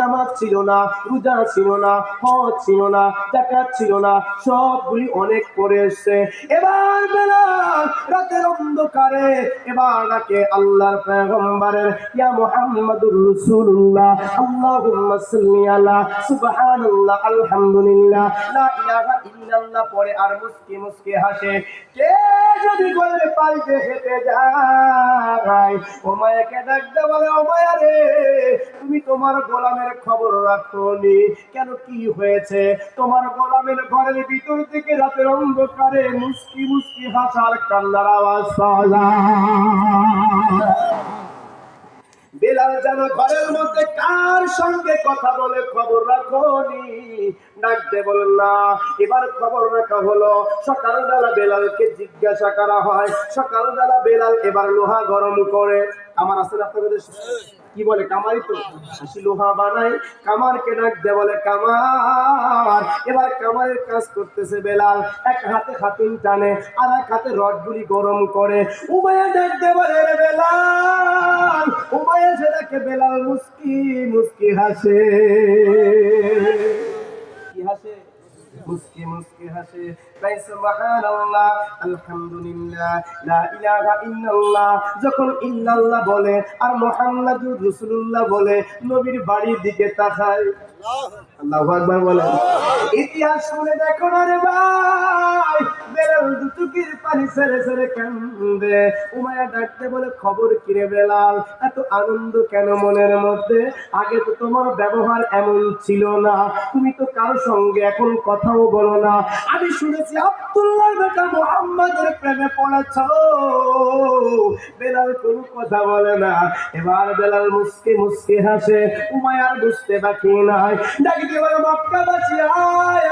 S1: নামাজ ছিল না, রোজা ছিল না, হজ ছিল না, যাকাত ছিল না, সবগুলি অনেক পরে এসছে। এবার বেলাল রাতের অন্ধকারে এবার ডাকে আল্লাহর পয়গম্বরের, ইয়া মুহাম্মাদুর রাসূলুল্লাহ, আল্লাহুম্মা সাল্লি আলা, সুবহানাল্লাহ, আলহামদুলিল্লাহ, লা ইলাহা ইল্লাল্লাহ পরে আর মুস্কি মুস্কি হাসে। কে যদি গলে পাল্টে হেঁটে যায়, ও মায়াকে ডাকতে বলে, ও মায়া রে, তুমি তোমার গোলামের খবর রাখোনি কেন? কি হয়েছে? তোমার গোলামের ঘরের ভিতর থেকে রাতের অন্ধকারে মুস্কি মুস্কি হাসার কান্নার আওয়াজ পাওয়া যায়। বেলাল যেন ঘরের মধ্যে কার সঙ্গে কথা বলে খবর রাখোনি, ডাকতে বলেন না। এবার খবর রাখা হলো। সকালবেলা বেলালকে জিজ্ঞাসা করা হয়। সকালবেলা বেলাল এবার লোহা গরম করে, আমার আসলে আপনাদের কি বলে, কামারই তো, লোহা বানাই, কামারকে ডাকতে বলে, কামার। এবার কামারের কাজ করতেছে বেলাল, এক হাতে খাতুন টানে আর এক হাতে রডগুলি গরম করে। উমাইয়া ডাকতে বলে, রে বেলাল। উমাইয়া সেটাকে বেলাল মুস্কি মুস্কি হাসে। কি হাসে? মুস্কি মুস্কি হাসে। তাই সুবহানাল্লাহ, আলহামদুলিল্লাহ, লা ইলাহা ইল্লাল্লাহ যখন ইল্লাল্লাহ বলে আর মুহাম্মাদুর রাসূলুল্লাহ বলে, নবীর বাড়ির দিকে তাকায়। আল্লাহু আকবার বলে। ইতিহাস শুনে দেখো না রে ভাই, বেলাল দুচুকির পানি ছেড়ে ছেড়ে কান্দে। উমাইয়া ডাকতে বলে, খবর কি রে বেলাল, এত আনন্দ কেন মনের মধ্যে? আগে তো তোমার ব্যবহার এমন ছিল না, তুমি তো কারোর সঙ্গে এখন কথাও বলো না। আমি শুনেছি আব্দুল্লাহর বেটা মুহাম্মাদের প্রেমে পড়েছ। বেলাল কোনো কথা বলে না। এবার বেলাল মুস্কি মুস্কি হাসে। উমাইয়ার বুঝতে বাকি নাই, ডাকতে বলে, মক্কাবাসী আয়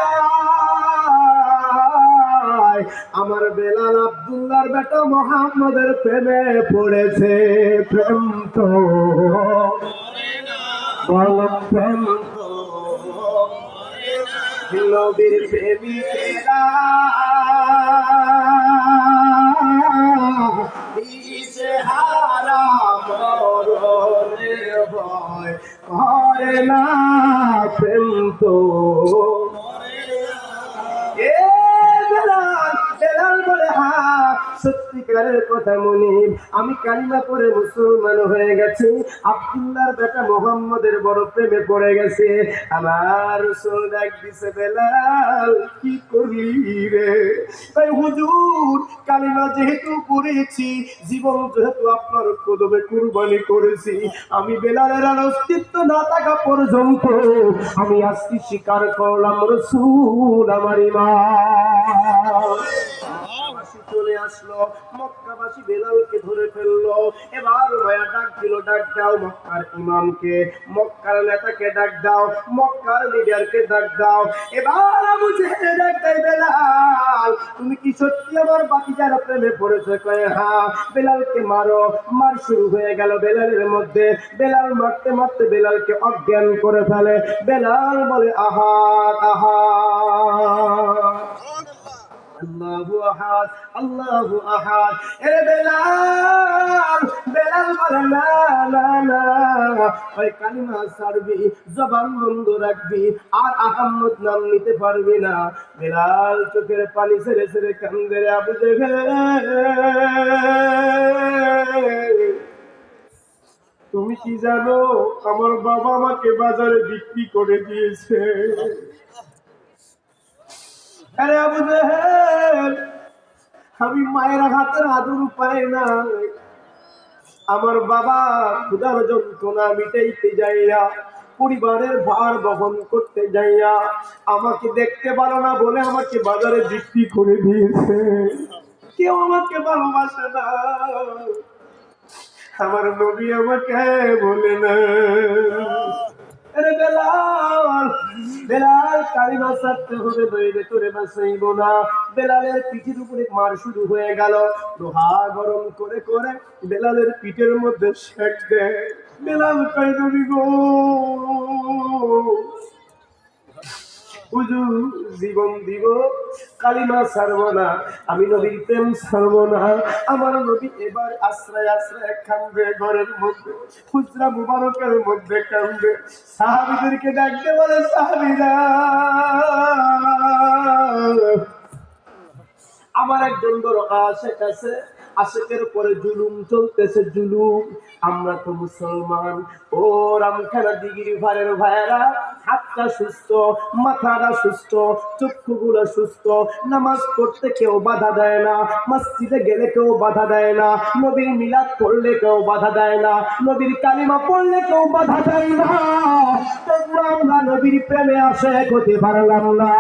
S1: আয়, আমার বেলাল আব্দুল্লাহর বেটা মুহাম্মাদের প্রেমে পড়েছে। প্রেম তো বল, প্রেম তো নবীর প্রেমিকেরা দিশেহারা মরণের ভয় করে না। প্রেম তো বেলাল বলে, হ্যাঁ সত্যিকারের কথা মুনিব, আমি কালিমা পড়ে মুসলমান হয়ে গেছি, আব্দুল্লাহর বেটা মুহাম্মাদের বড় প্রেমে পড়ে গেছে। আমার রাসূল ডাক দিছে, বেলাল কি করি রে? ভাই হুজুর, কালিমা যেহেতু পড়েছি, জীবন যেহেতু আপনার কদমে কুরবানি করেছি, আমি বেলালের আর অস্তিত্ব না থাকা পর্যন্ত আমি আজকে স্বীকার করলাম রাসূল আমার ইমাম। চলে আসলো, মক্কাবাসী বেলালকে ধরে ফেললো। এবার উমাইয়া ডাক দিল, ডাক দাও মক্কার ইমামকে, মক্কার নেতাকে ডাক দাও, মক্কার লিডারকে ডাক দাও। এবার আবু জেহেল ডাক দেয়, বেলাল তুমি কি সত্যি আমার ভাতিজার প্রেমে পড়েছো? কয় হ্যাঁ। বেলালকে মারো। মার শুরু হয়ে গেল বেলালের মধ্যে। বেলাল মারতে মারতে বেলালকে অজ্ঞান করে ফেলে। বেলাল বলে, আহাদ আহাদ, আল্লাহু আহাদ, আল্লাহু আহাদ। এরে বেলাল, বেলাল বলে, না না না, ওই কালিমা ছাড়বি, জবান বন্ধ রাখবি, আর আহাম্মদ নাম নিতে পারবি না। বেলাল চোখের পানি ছেড়ে ছেড়ে কান্দে। আবু জেহেল, তুমি কি জানো, আমার বাবা আমাকে বাজারে বিক্রি করে দিয়েছে। আরে আবু জেহেল, আমি মায়ের হাতের আদর পাই না, আমার বাবা ক্ষুধার যন্ত্রণা মিটাইতে যাইয়া, পরিবারের ভার বহন করতে যাইয়া আমাকে দেখতে পারো না বলে আমাকে বাজারে বিক্রি করে দিয়েছে। কেউ আমাকে ভালোবাসে না, আমার নবী আমাকে বলে না। আরে বেলাল, বেলাল কালিমা ছাড়তে হবে, নইলে তোরে বাঁচাইব না। বেলালের পিঠের উপরে মার শুরু হয়ে গেল। লোহা গরম করে করে বেলালের পিঠের মধ্যে শেক দেয়। বেলাল কয় নবী গো, হুজুর জীবন দিব, কালিমা ছাড়ব না, আমি নবীর প্রেম ছাড়ব না। আমার নবী এবার আশ্রয় আশ্রয় কান্দে, ঘরের মধ্যে হুজরা মুবারকের মধ্যে কান্দে। সাহাবীদেরকে ডাকতে বলে, সাহাবীরা আমার একজন বড় আশেক আছে, আশেকের পরে জুলুম চলতেছে, জুলুম। আমরা তো মুসলমান। ও রামখানা দিগিরি ভাইয়ের ভাইয়েরা, হাতটা সুস্থ, মাথাটা সুস্থ, চক্ষুগুলো সুস্থ, নামাজ পড়তে কেউ বাধা দেয় না, মসজিদে গেলে কেউ বাধা দেয় না, নবীর মিলাদ পড়লে কেউ বাধা দেয় না, নবীর কালিমা পড়লে কেউ বাধা দেয় না। তবু আমরা নবীর প্রেমে আশেক হতে পারলাম না।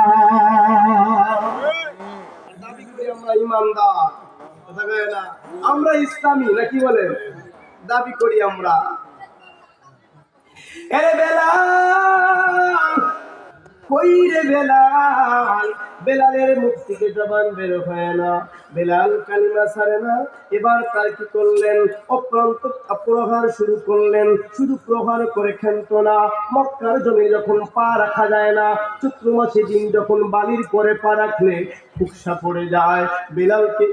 S1: আমরা ইমানদার, কথা কয় না, আমরা ইসলামী নাকি বলে দাবি করি আমরা। এরে বেলাল কই রে বেলাল, বেলালের মুখ থেকে জবান বের হয় না, বেলাল কালিমা ছাড়ে না। এবার তার কি করলেন, অপ্রান্ত প্রহার শুরু করলেন। শুধু প্রহার করে ক্ষান্ত না, মক্কার জমি যখন পা রাখা যায় না, চৈত্র মাসে দিন যখন বালির পরে পা রাখলে ফুকসা পড়ে যায়, বেলালকে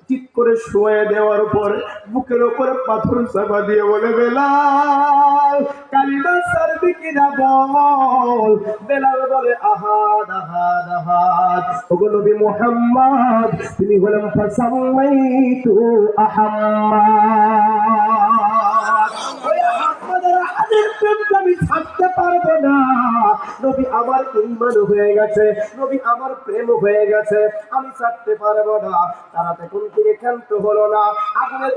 S1: ঠিক করে শুয়ে দেওয়ার পর বুকের উপরে পাথর চাপা দিয়ে বলে, বেলাল কালিমা ছাড়বি কিনা বল। বেলাল বলে, আহাদ আহাদ আহাদ। ওগো নবী মুহাম্মদ, তিনি হলেন ফাসাম্মাইতু আহাম্মাদ। ওই আহাম্মাদের আহাদের প্রেমটা আমি ছাড়তে পারবো না। নবী আমার ঈমান হয়ে গেছে, নবী আমার প্রেম হয়ে গেছে, আমি ছাড়তে পারবো না। তারা তখন থেকে ক্ষান্ত হলো না। আগুনের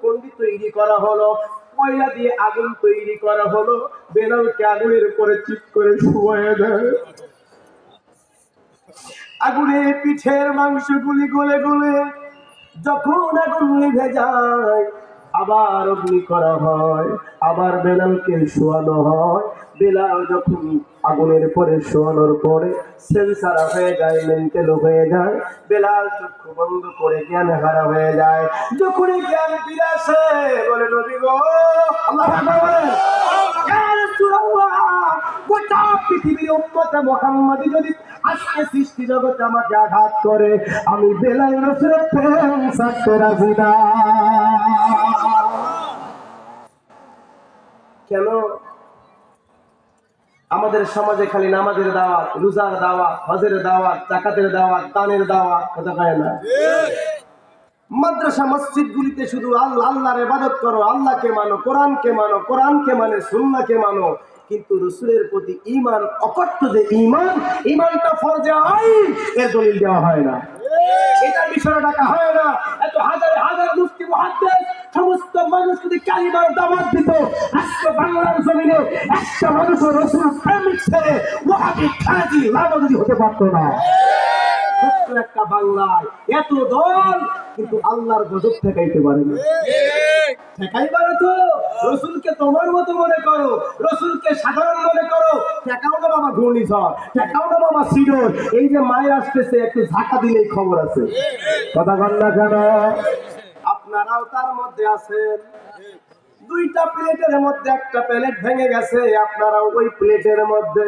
S1: কন্ডি তৈরি করা হলো, কয়লা দিয়ে আগুন তৈরি করা হলো, বেলালকে আগুনের উপরে চিৎ করে শুয়ে দেয়। আগুনের পিঠের মাংসগুলি গলে গলে যখন আগুন নিভে যায়, আবার অগ্নি করা হয়, আবার বেলালকে শোয়ানো হয়। বেলাল যখন আগুনের পরে শোয়ানোর পরে সেন্সারা হয়ে যায়, মেন্টেল হয়ে যায়, বেলাল চক্ষু বন্ধ করে জ্ঞান হারা হয়ে যায়। যখনই জ্ঞান ফিরে আসে বলে, নবী গো, আল্লাহু আকবার বলেন, ইয়া রাসূলুল্লাহ, গোটা পৃথিবীর উম্মত মুহাম্মাদি যদি আজকে সৃষ্টি জগতে আমাকে আঘাত করে, আমি বেলাল রাসূলের প্রেম ছাড়তে রাজি না। কেন? আমাদের সমাজে খালি নামাজের দাওয়াত, রোজার দাওয়াত, হজের দাওয়াত, যাকাতের দাওয়াত, দানের দাওয়াত, কথা কয় না। মাদ্রাসা মসজিদ গুলিতে শুধু আল্লাহ আল্লাহর ইবাদত করো, আল্লাহকে মানো, কোরআনকে মানো, কোরআনকে মানে সুন্নাহকে মানো, কিন্তু রাসূলের প্রতি ঈমান, অকট্ট যে ঈমান, ঈমানটা ফরজে আইন, এর দলিল দেওয়া হয় না, এটা বিষয় ডাকা হয় না। এত হাজার হাজার মুফতি মুহাদ্দিস সমস্ত মানুষ যদি কালিমার দাওয়াত দিত, আজকে বাংলার জমিনে একটা মানুষ রাসূল প্রেমিক ছেড়ে ওয়াহাবি খাজি লামাদি হতে পারতো না। ছোট্ট একটা বাংলায় এত দল, কিন্তু আল্লাহর গজব ঠেকাইতে পারেনি। ঠেকাই পারে তো? রাসূলকে তোমার মতো মনে করো, রাসূলকে সাধারণ মনে করো, ঠেকাও না বাবা ঘূর্ণিঝড়, ঠেকাও না বাবা সিডর। এই যে মায়ের আসতেছে, একটু ঝাঁকা দিলেই খবর আছে, কথা বল না কেন? আপনারাও তার মধ্যে আছেন। দুইটা প্লেটের মধ্যে একটা প্লেট ভেঙে গেছে, আপনারাও ওই প্লেটের মধ্যে।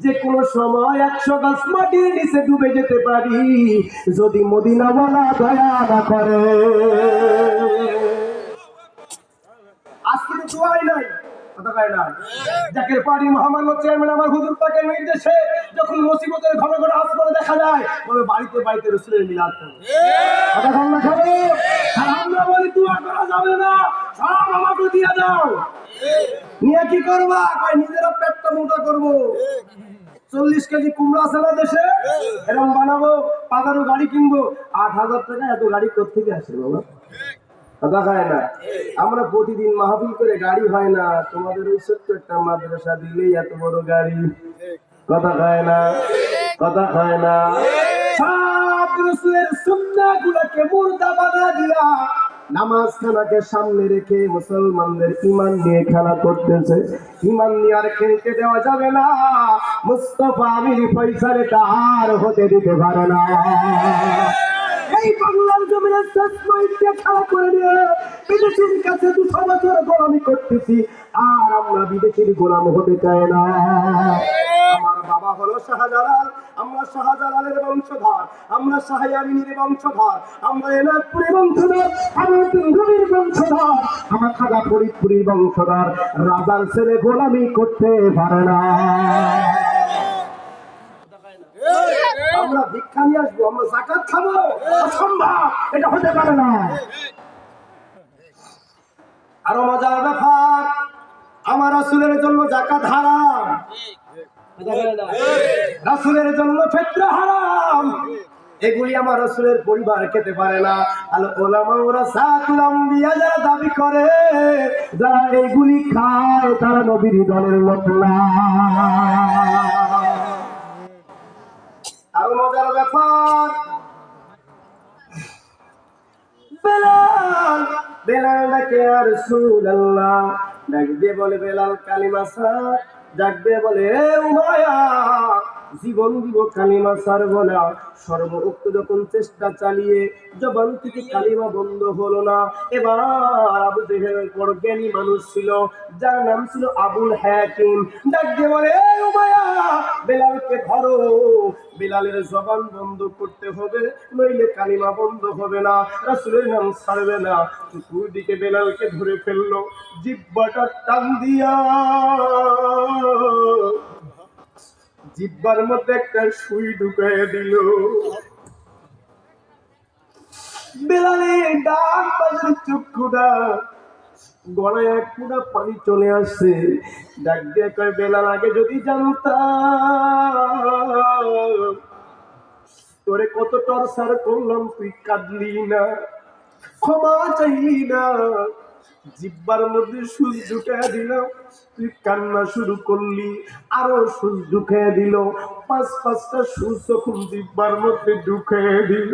S1: যে কোনো সময় 100 গাছ মাটির নিচে ডুবে যেতে পারি, যদি মদিনাওয়ালা দয়া না করে। আজকে তো দোয়াই নাই, কথা কয় না। জাকের পাড়ি মহামান্য চেয়ারম্যান আমার হুজুর পাকের নির্দেশে যখন মুসিবতের ঘন ঘন আসমানে দেখা যায়, তবে বাড়িতে বাড়িতে রাসূলের মিলাদ করে, কথা বল না খাবে। আর আমরা বলি দোয়া করা যাবে না, সব আমাকে দিয়ে দাও। নিয়ে কি করবা? কয় নিজেরা পেটটা মোটা করবো। 40 কেজি কুমড়া আছে না দেশে, এরকম বানাবো, 15 গাড়ি কিনবো। 8,000 টাকা এত গাড়ি কোথেকে আসে বাবা? কথা হয় না। আমরা প্রতিদিন মাহফিল করে, গাড়ি হয় না। তোমাদের ওই ছোট্ট একটা মাদ্রাসা দিলেই এত বড় গাড়ি, কথা হয় না, কথা হয় না। সব রাসূলের সুন্নাহগুলোকে মুর্দা বানা দিয়া নামাজ খানাকে সামনে রেখে মুসলমানদের ঈমান নিয়ে খেলা করতেছে। ঈমান নিয়ে আর খেলতে দেওয়া যাবে না। মুস্তাফা আমির ফয়সাল তার হতে দিতে পারে না। এই বাংলার জমিনে শেষমাইকে খেলা করে নিয়ে বিদেশির কাছে 200 বছর গোলামি করতেছি, আর আমরা বিদেশির গোলাম হতে চাই না। আমার বাবা হলো শাহজালাল, আমরা শাহজালালের বংশধর, আমরা শাহ আমিনের বংশধর, আমরা এনায়তপুরের বংশধর, আমরা তুঙ্গীর বংশধর, আমরা খাজা ফরিদপুরের বংশধর। রাজার ছেলে গোলামি করতে পারে না। আমরা ভিক্ষা নিয়ে আসবো, আমরা যাকাত খাবো, অসম্ভব, এটা হতে পারে না। আরো মজার ব্যাপার, আমার রাসূলের জন্য যাকাত হারাম, রাসূলের জন্য ফিতরা হারাম। এগুলি আমার রাসূলের পরিবার খেতে পারে না। আল উলামা ওয়ারাসাতুল আম্বিয়া যারা দাবি করে, যারা এগুলি খায় তারা নবীর দলের লোক না। আরো মজার ব্যাপার, বেলাল, বেলাল ডাকে আর রাসূলুল্লাহ, ডাক দিয়ে বলে বেলাল কালিমা ছাড়, ডাক দিয়ে বলে এ উমাইয়া জীবন দিব কালিমা ছাড়বো না। সর্বোক্ত যখন চেষ্টা চালিয়ে জবান থেকে কালিমা বন্ধ হলো না, এবার আবু জেহেলের বড় জ্ঞানী মানুষ ছিল যার নাম ছিল আবুল হাকিম, ডাক দিয়ে বলে এ উমাইয়া বেলালকে ধরো, বেলালের জবান বন্ধ করতে হবে, নইলে কালিমা বন্ধ হবে না, রাসূলের নাম ছাড়বে না। চতুর্দিকে বেলালকে ধরে ফেললো, জিহ্বাটা টান দিয়া জিহ্বার মধ্যে একটা সুই ঢুকাইয়া দিল। বেলালের ডাক বাজে, চক্ষুটা গলায় এক ফুটা পানি চলে আসছে। ডাক দিয়ে কয় বেলাল আগে যদি জানতাম তোরে কত টর্চার করলাম, তুই কাঁদলি না, ক্ষমা চাইলি না, জিহ্বার মধ্যে সুচ ঢুকাইয়া দিলাম, তুই কান্না শুরু করলি, আরো সুচ ঢুকাইয়া দিল, 5-5টা সুচ যখন জিহ্বার মধ্যে ঢুকাইয়া দিল,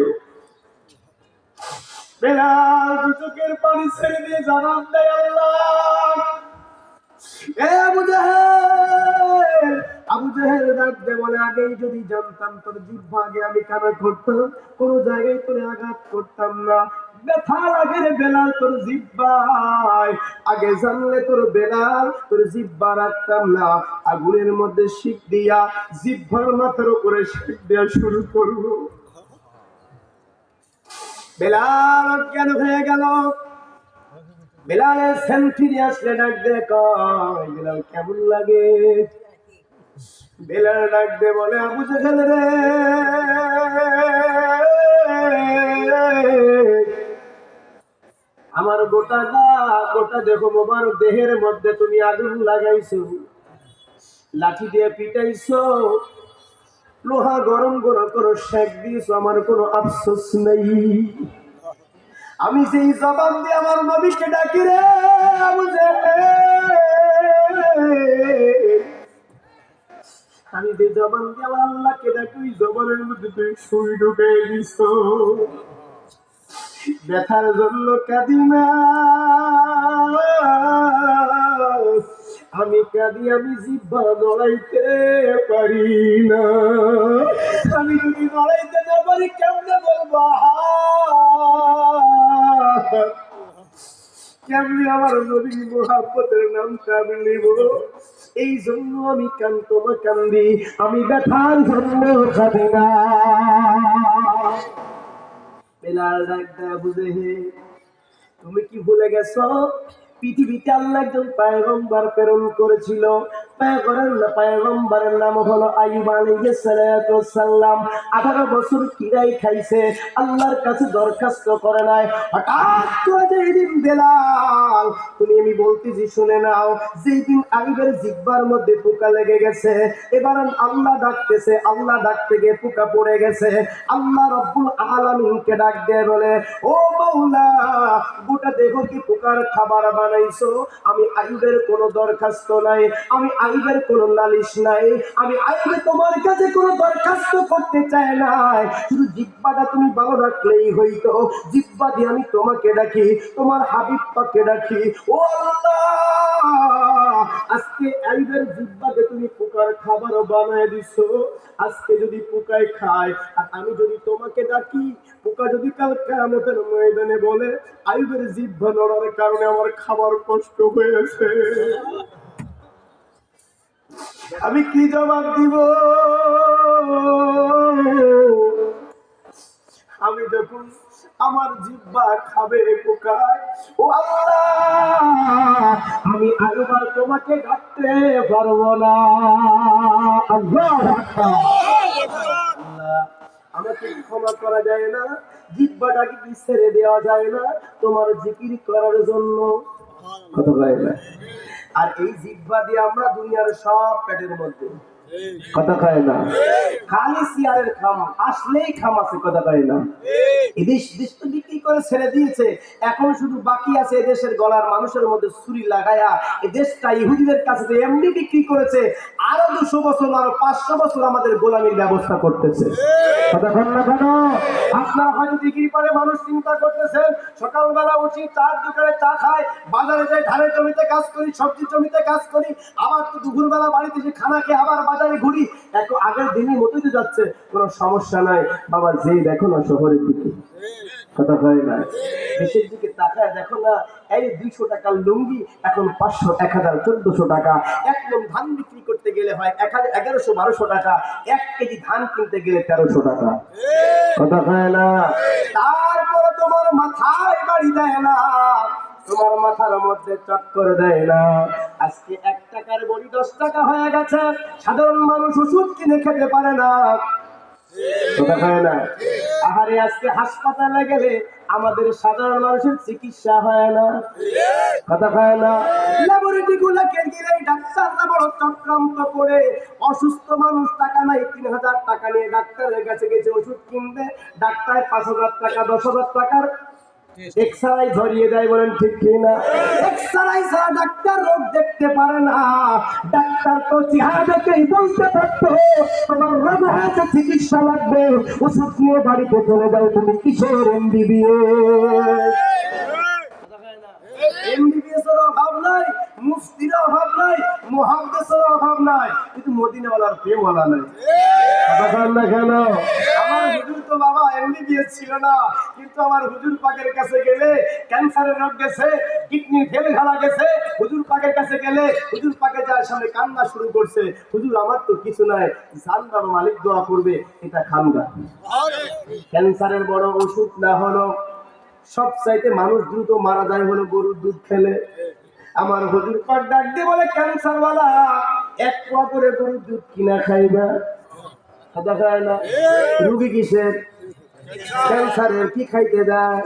S1: বেলাল চোখের পানি ছেড়ে দিয়ে জানান দেয় আল্লাহ। এ আবু জেহেল, আবু জেহেল ডাক দে বলে আগেই যদি জানতাম তোর জিহ্বা আগে আমি কানা করতাম, কোন জায়গায় তোরে আঘাত করতাম না। ব্যথা লাগে রে বেলাল তোর জিহ্বায়, আগে জানলে তোর বেলাল তোর জিহ্বা রাখতাম না, আগুনের মধ্যে শিক দিয়া জিহ্বার মাথার উপরে শিক দেওয়া শুরু করবো। বেলাল অজ্ঞান হয়ে গেল। বেলালের সেন্ট্রি আসলে ডাক দে কয় বেলাল কেমন লাগে? বেলাল ডাক দে বলে আবু জেহেল রে, আমার গোটা গা গোটা দেখো মোবার দেহের মধ্যে তুমি আগুন লাগাইছো, লাঠি দিয়ে পিটাইছো, লোহা গরম করে শেক দিয়েছো, আমার কোনো আফসোস নেই। আমি যেই জবান দিয়ে আমার নবীকে ডাকি রে আবু জেহেল, আমি যে জবান দিয়ে আমার আল্লাহকে ডাকি ওই জবানের মধ্যে তুই সুই ঢুকাই দিছ। ব্যথার জন্য কাঁদি না, আমি কাঁদি, আমি জিহ্বা নড়াইতে পারি না, আমি যদি নড়াইতে না পারি কেমনে বলবো, কেমনি আমার নবীর মুহাব্বতের নামটা আমি নিব? এই জন্য আমি কান্দি, আমি ব্যথার জন্য কাঁদি না। বেলাল ডাক দেয়া বুঝে হে, তুমি কি ভুলে গেছো পৃথিবীতে আল্লাহ একজন পয়গম্বর প্রেরণ করেছিল, পয়গম্বরের নাম হলো আইয়ুব আলাইহিস সালাম। 18 বছর কিরাই খাইছে, আল্লাহর কাছে দরখাস্ত করে নাই। হঠাৎ করে যেদিন বেলাল, তুমি আমি বলতেছি শুনে নাও, যেদিন আইয়ুবের জিহ্বার মধ্যে পোকা লেগে গেছে, এবার আল্লাহ ডাকতেছে, আল্লাহ ডাকতে গিয়ে পোকা পড়ে গেছে, আল্লাহ রব্বুল আলামিনকে ডাক দিয়ে বলে ও মাওলা, গোটা দেখো কি পোকার খাবার বানাইছো, আমি আইয়ুবের কোনো দরখাস্ত নাই, আমি আইবের কোনো নালিশ নাই, আমি আইবে তোমার কাছে কোনো দরখাস্ত করতে চাই না, শুধু জিহ্বাটা তুমি ভালো রাখলেই হইতো। জিহ্বা দিয়ে আমি তোমাকে ডাকি, তোমার হাবিব পাকে ডাকি। ও আল্লাহ, আজকে আইবের জিহ্বাকে তুমি পোকার খাবার বানায় দিছো। আজকে যদি পোকায় খায় আর আমি যদি তোমাকে ডাকি, পোকা যদি কাল কিয়ামতের ময়দানে বলে আইবের জিহ্বা নড়ার কারণে আমার খাবার কষ্ট হয়েছে, আমি কি জবাব দিব? আমি যখন আমার জিহ্বা খাবে পোকায়, ও আল্লাহ, আমি আইবার তোমাকে ডাকতে পারবো না। আল্লাহ আমাকে ক্ষমা করা যায় না? জিহ্বাটাকে কি ছেড়ে দেওয়া যায় না তোমার জিকির করার জন্য? কথা বলে না। আর এই জিহ্বা দিয়ে আমরা দুনিয়ার সব পেটের মধ্যে কথা কয় না, খালি সিয়ারের খাম আসলেই খাম আছে, কথা কয় না। এদেশ দেশ তো বিক্রি করে ছেড়ে দিয়েছে, এখন শুধু বাকি আছে এদেশের গলার মানুষের মধ্যে ছুরি লাগায়া এ দেশটা ইহুদিদের কাছে এমনি বিক্রি করেছে, আরো 200 বছর আরো 500 বছর আমাদের গোলামির ব্যবস্থা করতেছে। কথা কন না কেন? আপনারা হয়তো বিক্রি করে মানুষ চিন্তা করতেছেন সকালবেলা উঠি চার দোকানে চা খায়, বাজারে যাই ধানের জমিতে কাজ করি, সবজি জমিতে কাজ করি, আবার তো দুপুরবেলা বাড়িতে এসে খানা খেয়ে আবার বাজারে ঘুরি, একটু আগের দিনই মতোই তো যাচ্ছে, কোনো সমস্যা নাই। বাবা যেই দেখো না শহরের দিকে, কথা হয় না, দেশের দিকে তাকায় দেখো না, এই 200 টাকার লুঙ্গি এখন 500, 1000, 1400 টাকা। এক মণ ধান বিক্রি করতে গেলে হয় 1100, 1200 টাকা, 1 কেজি ধান কিনতে গেলে 1300 টাকা, কথা হয় না। তারপরে তোমার মাথায় বাড়ি দেয় না, তোমার মাথার মধ্যে চক্কর দেয় না। আজকে 1 টাকার বড়ি 10 টাকা হয়ে গেছে, সাধারণ মানুষ ওষুধ কিনে খেতে পারে না, কথা হয় না। আহারে আজকে হাসপাতালে গেলে আমাদের সাধারণ মানুষের চিকিৎসা হয় না, কথা হয় না। ল্যাবরেটরি গুলোকে গেলে ডাক্তাররা বড় চক্রান্ত করে, অসুস্থ মানুষ টাকা নাই 3000 টাকা নিয়ে ডাক্তারের কাছে গেছে ওষুধ কিনবে, ডাক্তার 5000 টাকা 10000 টাকার এক্সরাই ধরিয়ে দেয়, বলেন ঠিক কিনা? এক্সরাই ছাড়া ডাক্তার রোগ দেখতে পারে না। ডাক্তার তো চেহারা দেখেই বলতে পারতো তোমার রোগ হয়েছে, চিকিৎসা লাগবে, ওষুধ নিয়ে বাড়িতে চলে যাও, তুমি কিসের এমবিবিএস? এমবিবিএস এর অভাব নাই, মুফতির অভাব নাই, মুহাদ্দিসের অভাব নাই, কিন্তু মদিনাওয়ালার প্রেমওয়ালা নাই, কথা না কেন? আমার হুজুর তো বাবা এমবিবিএস ছিল না, কিন্তু আমার হুজুর পাকের কাছে গেলে ক্যান্সারের রোগ গেছে, কিডনি ফেল ঘালা গেছে, হুজুর পাকের কাছে গেলে হুজুর পাকে যার সামনে কান্না শুরু করছে, হুজুর আমার তো কিছু নাই, জান বাবা মালিক দোয়া করবে, এটা খামগা। ক্যান্সারের বড় ওষুধ না হলো, সব চাইতে মানুষ দ্রুত মারা যায় হলো গরুর দুধ খেলে। আমার হুজুর পাক ডাক দিয়ে বলে, ক্যান্সার ওয়ালা 1 পোয়া করে গরুর দুধ কিনা খাইবা, কথা খায় না। রুগী কিসের? ক্যান্সারের। কি খাইতে দেয়?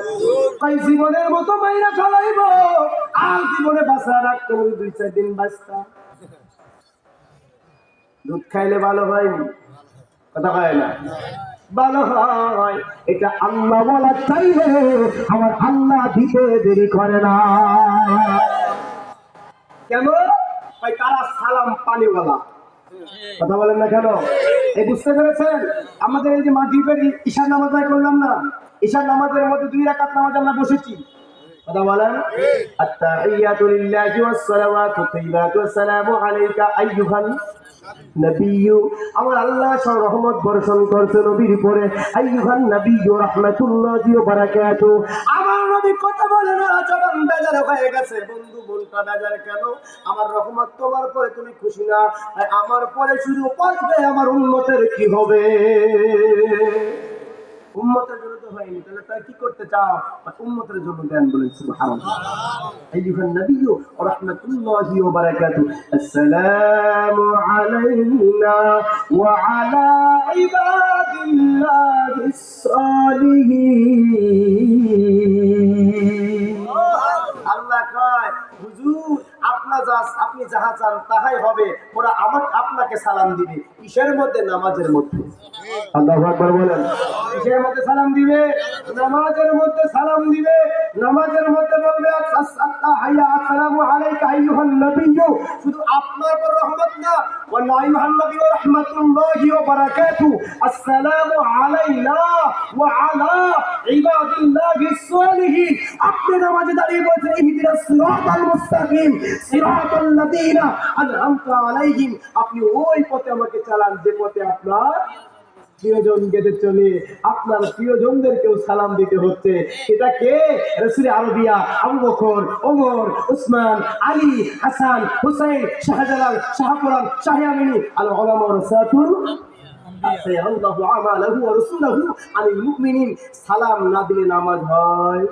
S1: কই জীবনের মতো মাইরা ফেলাইব, আর জীবনে বাঁচা রাখতে হবে 2-4 দিন বাঁচতা, দুধ খাইলে ভালো হয়, কথা হয় না, ভালো হয়। এটা আল্লাহ বলা চাইলে আমার আল্লাহ দিতে দেরি করে না। কেন? ভাই তারা সালাম পানিওয়ালা, কথা বলেন না কেন? এই বুঝতে পেরেছেন? আমাদের এই যে মাগরিবের ঈশার নামাজ আদায় করলাম না, ঈশার নামাজের মধ্যে 2 রাকাত নামাজ আমরা বসেছি, কথা বলেন। আত্তাহিয়াতু লিল্লাহি ওয়াস সালাওয়াতু তাইয়্যিবাতু ওয়াসসালামু আলাইকা আইয়ুহান নবিয়্যু, আমার আল্লাহ সব রহমত বর্ষণ করছে নবীর উপরে, আইয়ুহান নবিয়্যু রাহমাতুল্লাহি ওয়া বারাকাতুহু। আমার নবী কথা বলে না, জবান বেজার হয়ে গেছে। বন্ধু মনটা বেজার কেন? আমার রহমত তোমার পরে তুমি খুশি না, আমার পরে শুধু পড়বে আমার উম্মতের কি হবে? উম্মতের জন্য তো হয়নি, তাহলে তাই কি করতে চাও? উম্মতের জন্য দেন, বলেন সুবহানাল্লাহ। আইয়ুহান নাবিয়্যু ওয়া রাহমাতুল্লাহি ওয়া বারাকাতুহু, আসসালামু আলাইনা ওয়া আলা ইবাদিল্লাহিস সালিহিন। আল্লাহ কয়, হুজুর আপনি যাহা চান তাহাই হবে, ওরা আপনাকে সালাম দিবে। কিসের মধ্যে? নামাজের মধ্যে। আল্লাহু আকবার বলেন। কিসের মধ্যে সালাম দিবে? নামাজের মধ্যে সালাম দিবে। নামাজের মধ্যে বলবে আসসালামু আলাইকা আইয়ুহান নাবিয়্যু, শুধু আপনার উপর রহমত না, ওয়া আইয়ুহান নাবিয়্যু রাহমাতুল্লাহি ওয়া বারাকাতুহু, আসসালামু আলাইনা ওয়া আলা ইবাদিল্লাহিস সালিহিন। আপনি নামাজে দাঁড়িয়ে বলছেন ইহদিনাস সিরাতাল মুস্তাকিম সিরাতাল লাযিনা আনআমতা আলাইহিম, আপনি ওই পথে আমাকে চালান যে পথে আপনার প্রিয়জন গেতে চলে। আপনার প্রিয়জনদেরকেও সালাম দিতে হচ্ছে। এটা কে? রাসূল আরবিয়া আবু বকর, ওমর, উসমান, আলী, হাসান, হুসাইন, শাহজালাল, শাহপুরান, শাহয়ামিনী আল উলামা রাসাতুল সায়াল্লাহু আমালাহু ওয়া রাসূলুহু আলিল মুমিনিন। সালাম না দিলে নামাজ হয়?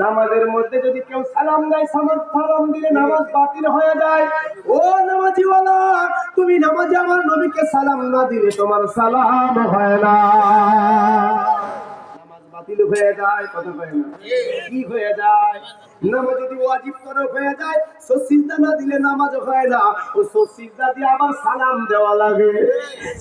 S1: নামাজের মধ্যে যদি কেউ সালাম দেয়, সালাম দিলে নামাজ বাতিল হয়ে যায়। ও নামাজিওয়ালা, তুমি নামাজে আমার নবীকে সালাম না দিলে তোমার সালাম হয় না, নামাজ বাতিল হয়ে যায়। কথা কয় না? কি হয়ে যায়? নামাজ যদি ওয়াজিব তরফ হয়ে যায়, সিজদা না দিলে নামাজ হয় না। ও সিজদা দিয়ে আবার সালাম দেওয়া লাগে।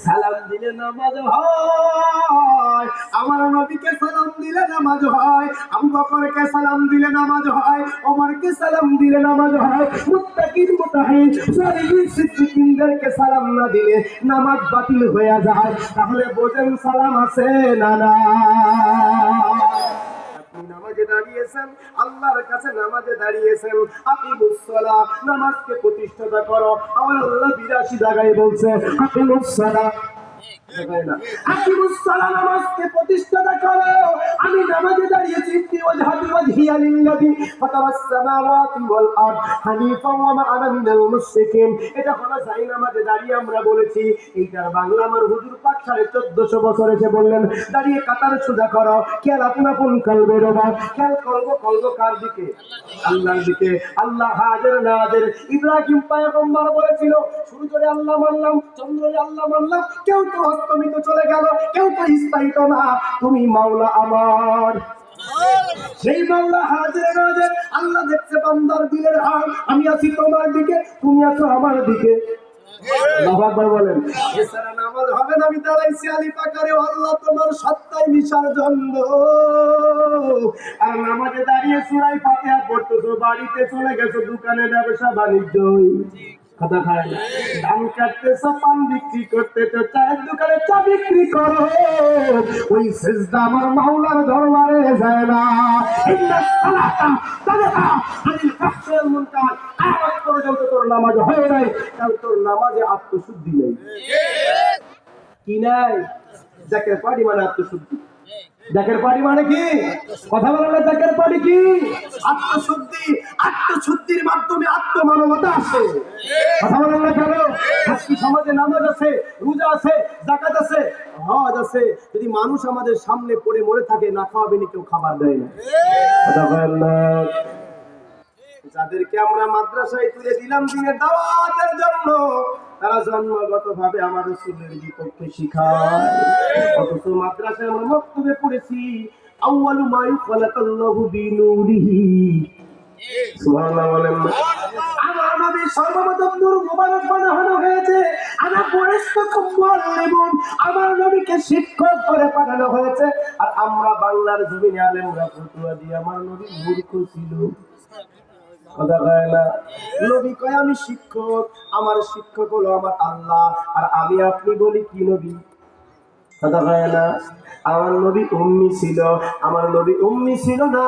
S1: সালাম দিলে নামাজ হয়। আমার নবীকে সালাম দিলে নামাজ হয়, আবু বকরকে সালাম দিলে নামাজ হয়, ওমরকে সালাম দিলে নামাজ হয়। মুত্তাকিন মুতাহিন সালিহিন সিদ্দিকিনদেরকে সালাম না দিলে নামাজ বাতিল হয়ে যায়। তাহলে বোঝেন সালাম আছে না না? নামাজে দাঁড়িয়েছেন, আল্লাহর কাছে নামাজে দাঁড়িয়েছেন, আকিমুস সালাহ, নামাজকে প্রতিষ্ঠা করো। আমার আল্লাহ ৮২ জায়গায় বলছে আকিমুস সালাহ, আকিমুস সালাহ, নামাজকে প্রতিষ্ঠা করো। আমি নামাজে দাঁড়িয়েছি ওয়াজহাতু ওয়াজহিয়া লিল্লাযী ফাতারাস সামাওয়াতি ওয়াল আরদ হানিফান ওয়া মা আনা মিনাল মুশরিকিন। এটা হলো যাই নামাজে দাঁড়িয়ে আমরা বলেছি। এইটার বাংলা আমার হুজুর পাক ১৪৫০ বছর এসে বললেন দাঁড়িয়ে কাতার সোজা করো, খেয়াল আপন আপন কলবের ওপর, খেয়াল কলব কার দিকে? আল্লাহর দিকে। আল্লাহ হাজির নাজির। ইব্রাহিম পয়গম্বর বলেছিল শুরু করে আল্লাহ মানলাম, চন্দ্রে আল্লাহ মানলাম, কেউ তো অস্তমিত চলে গেল, কেউ তো স্থায়িত না, তুমি মাওলা আমার। সেই মাওলা হাজির নাজির। আল্লাহ দেখছে বান্দার দিলের হাল, আমি আছি তোমার দিকে, তুমি আছো আমার দিকে। আল্লাহু আকবার বলেন। এছাড়া নামাজ হবে না। আমি দাঁড়াইছি আলী পাকারে, আল্লাহ তোমার সত্তায় মিশার জন্য। আর নামাজে দাঁড়িয়ে সূরা ফাতিহা পড়তেছো, বাড়িতে চলে গেছো, দোকানে ব্যবসা বাণিজ্য কথা খায় না, ধান কাটতেছো, পান বিক্রি করতেছো, চায়ের দোকানে চা বিক্রি করো, ওই সিজদা আমার মাওলার দরবারে যায় না। ইন্নাস সালাতা তানহা আনিল ফাহশাই ওয়াল মুনকার। আজ পর্যন্ত তোর নামাজ হয় নাই, কারণ তোর নামাজে আত্মশুদ্ধি নেই। কি নাই? জাকের পাড়ি মানে আত্মশুদ্ধি। জাকের পাড়ি মানে কি? কথা বলেন না, জাকের পাড়ি কি? আত্মশুদ্ধি। আত্মশুদ্ধির মাধ্যমে আত্মমানবতা আসে। কথা বলেন না কেন? আজকে সমাজে নামাজ আছে, রোজা আছে, যাকাত আছে, হজ আছে, যদি মানুষ আমাদের সামনে পড়ে মরে থাকে, না খাওয়াবেনি কেউ, খাবার দেয় না। কথা বলেন না? যাদেরকে আমরা মাদ্রাসায় তুলে দিলাম দিনের দাওয়াতের জন্য, তারা জন্মগত ভাবে আমার রাসূলের বিপক্ষে শিখায়। অথচ মাদ্রাসায় আমরা মক্তবে পড়েছি আউয়ালু মা ইউখালাকাল্লাহু বিনূরিহি। সুবহানাল্লাহ বলেন না? আমার নবী সর্বপ্রথম নূর মুবারক বানানো হয়েছে। আমার পরিষ্কার মুআল্লিমুন, আমার নবীকে শিক্ষক করে পাঠানো হয়েছে। আর আমরা বাংলার জমিনে আলেমরা ফতোয়া দিয়ে আমার নবী মূর্খ ছিল। কথা কয় না? নবী কয় আমি শিক্ষক, আমার শিক্ষক হলো আমার আল্লাহ, আর আমি আপনি বলি কি নবী? কথা কয় না? আমার নবী উম্মি ছিল। আমার নবী উম্মি ছিল না।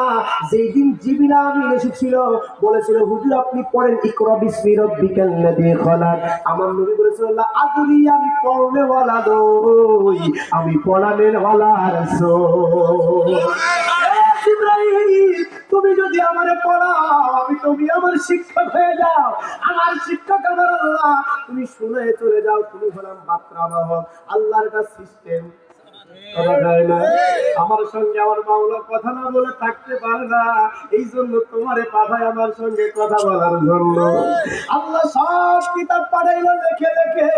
S1: যেই দিন জিবরিল আমিন এসেছিল, বলেছিল হুজুর আপনি পড়েন ইকরা বিসমি রাব্বিকাল লাযী খলাক। আমার নবী বলেছিল লা আদরি, আমি পড়নে ওয়ালা নই, আমি পড়ানোর ওয়ালা রাসূল। ইব্রাহিম, তুমি যদি আমারে পড়াও, তুমি আমার শিক্ষক হয়ে যাও। আমার শিক্ষক আমার আল্লাহ। তুমি শুনে চলে যাও, তুমি হলাম বার্তাবাহক। আল্লাহর কাছে সিস্টেম। আমার সঙ্গে আমার মাওলা কথা না বলে থাকতে পারে না, এই জন্য তোমারে পাঠায় আমার সঙ্গে কথা বলার জন্য। আল্লাহ সব কিতাব পাঠাইলো লেখে লেখে,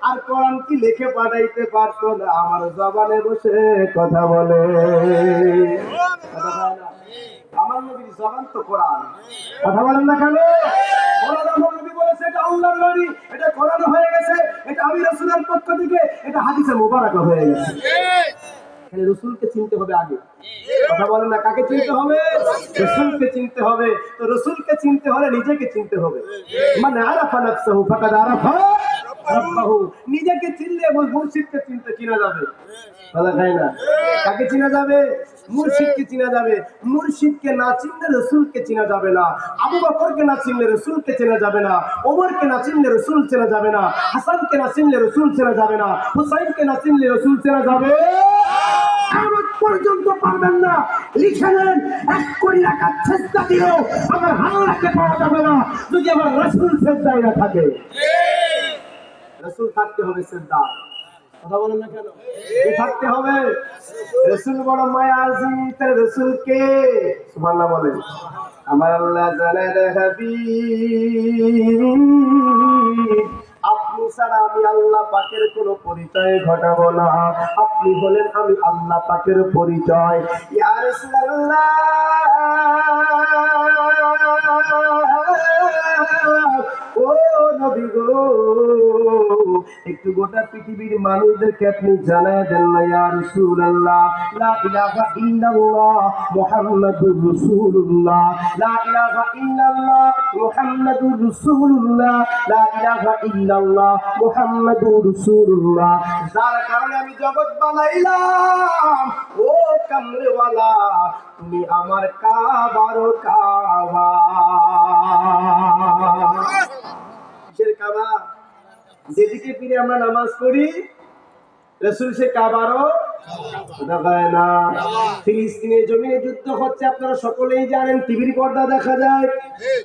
S1: আর কোরআন কি লেখে পাঠাইতে পারতো না? আমার জবানে বসে কথা বলে। আমার নবীর জবান তো কোরআন। কথা বলেন না কেন? কোরআন আমার নবী বলেছে এটা আল্লাহর বাণী, এটা কোরআন হয়ে গেছে, এটা আমি রাসূলের পক্ষ থেকে, এটা হাদিসে মুবারাকা হয়ে গেছে। এখানে রসুলকে চিনতে হবে আগে। কথা বলেন না, কাকে চিনতে হবে? রসুলকে চিনতে হবে। তো রসুলকে চিনতে হলে নিজেকে চিনতে হবে। মানে আরাফা নাফসাহু ফাকাদ আরাফা রাব্বাহু। নিজেকে চিনলে মুর্শিদকে চিনতে চিনা যাবে। বলা যায় না, কাকে চিনা যাবে? মুর্শিদকে চিনা যাবে। মুর্শিদকে না চিনলে রসুলকে চিনা যাবে না। আবু বকরকে না চিনলে রসুলকে চেনা যাবে না। ওমরকে না চিনলে রসুল চেনা যাবে না। হাসানকে না চিনলে রসুল চেনা যাবে না। হুসাইনকে না চিনলে রসুল চেনা যাবে কিয়ামত পর্যন্ত পারবেন না। লিখে নেন, 1 কোটি রাকাত সিজদা দিলেও আমার আল্লাহকে পাওয়া যাবে না যদি আমার রাসূল সিজদায় না থাকে। রাসূল থাকতে হবে সিজদায়। কথা বলেন না কেন? থাকতে হবে। রাসূল বড় মায়া আজি, তার রাসূলকে সুবহানাল্লাহ বলেন। আমার আল্লাহ জানে হাবিব, আপনি ছাড়া আমি আল্লাহ পাকের কোনো পরিচয় ঘটাবো না। আপনি হলেন আমি আল্লাহ পাকের পরিচয়। ইয়া রাসূলুল্লাহ, ও নবী গো, একটু গোটা পৃথিবীর মানুষদেরকে আপনি জানায় দেন না ইয়া রাসূলুল্লাহ, লা ইলাহা ইল্লাল্লাহ মুহাম্মাদুর রাসূলুল্লাহ, লা ইলাহা ইল্লাল্লাহ মুহাম্মাদুর রাসূলুল্লাহ, লা ইলাহা ইল্লাল্লাহ মুহাম্মাদুর রাসূলুল্লাহ। যার কারণে আমি জগৎ বানাইলাম, ও কামরেওয়ালা, তুমি আমার কাবার কাবা। কিসের কাবা? যেদিকে ফিরে আমরা নামাজ পড়ি, রাসূল সে কাবারও দেখায় না। ফিলিস্তিনের জমিনে যুদ্ধ হচ্ছে, আপনারা সকলেই জানেন, টিভির পর্দা দেখা যায়,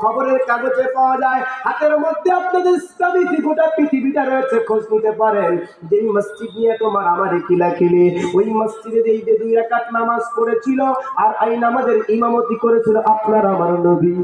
S1: খবরের কাগজে পাওয়া যায়, হাতের মধ্যে আপনাদের ইসলামী গোটা পৃথিবীটা রয়েছে, খোঁজ নিতে পারেন। যেই মসজিদ নিয়ে তো মারামারি কিলাকিলি, ওই মসজিদে এই যে 2 রাকাত নামাজ পড়েছিল আর এই নামাজের ইমামতি করেছিল আপনার আমার নবী।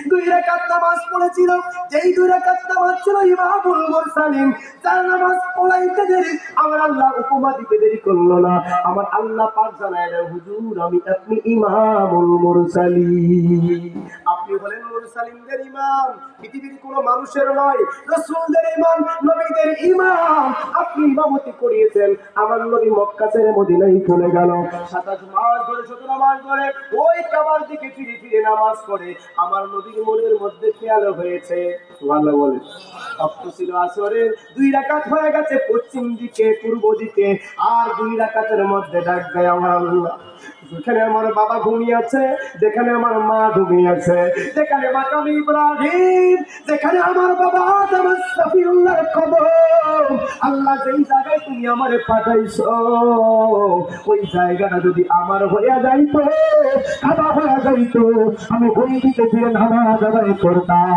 S1: 2 রাকাত নামাজ পড়েছিল, যেই 2 রাকাত নামাজ ছিল ইমামুল মুরসালিন, যার নামাজ পড়াইতে দেরি আমার আল্লাহ উপমা দিতে দেরি করলো না। আমার আল্লাহ পাক জানায় দেয়, হুজুর আমি আপনি ইমামুল মুরসালিন। আপনি হলেন মুরসালিনদের ইমাম, পৃথিবীর কোনো মানুষের নয়, রাসূলদের ইমাম, নবীদের ইমাম। আপনি ইমামতি করিয়েছেন। আমার নবী মক্কা ছেড়ে মদিনায় চলে গেল, 27 মাস ধরে 17 মাস ধরে ওই কাবার দিকে ফিরে ফিরে নামাজ পড়ে। আমার নবীর মনের মধ্যে খেয়াল হয়েছে, সুবহানাল্লাহ বলে, অক্ত ছিল আসরের, 2 রাকাত হয়ে গেছে পশ্চিম দিকে, পূর্ব দিকে, আর 2 রাকাতের মধ্যে ডাক দেয় আমার আল্লাহ, যেখানে আমার বাবা ঘুমিয়ে আছে, যেখানে আমার মা ঘুমিয়ে আছে, যেখানে মাকাম ইব্রাহিম, যেখানে আমার বাবা আদম সফিউল্লাহর কবর, আল্লাহ যেই জায়গায় তুমি আমারে পাঠাইছো, ওই জায়গাটা যদি আমার হয়ে যাইতো, কাবা হয়ে যাইতো, আমি ওই দিকে ফিরে নামাজ আদায় করতাম।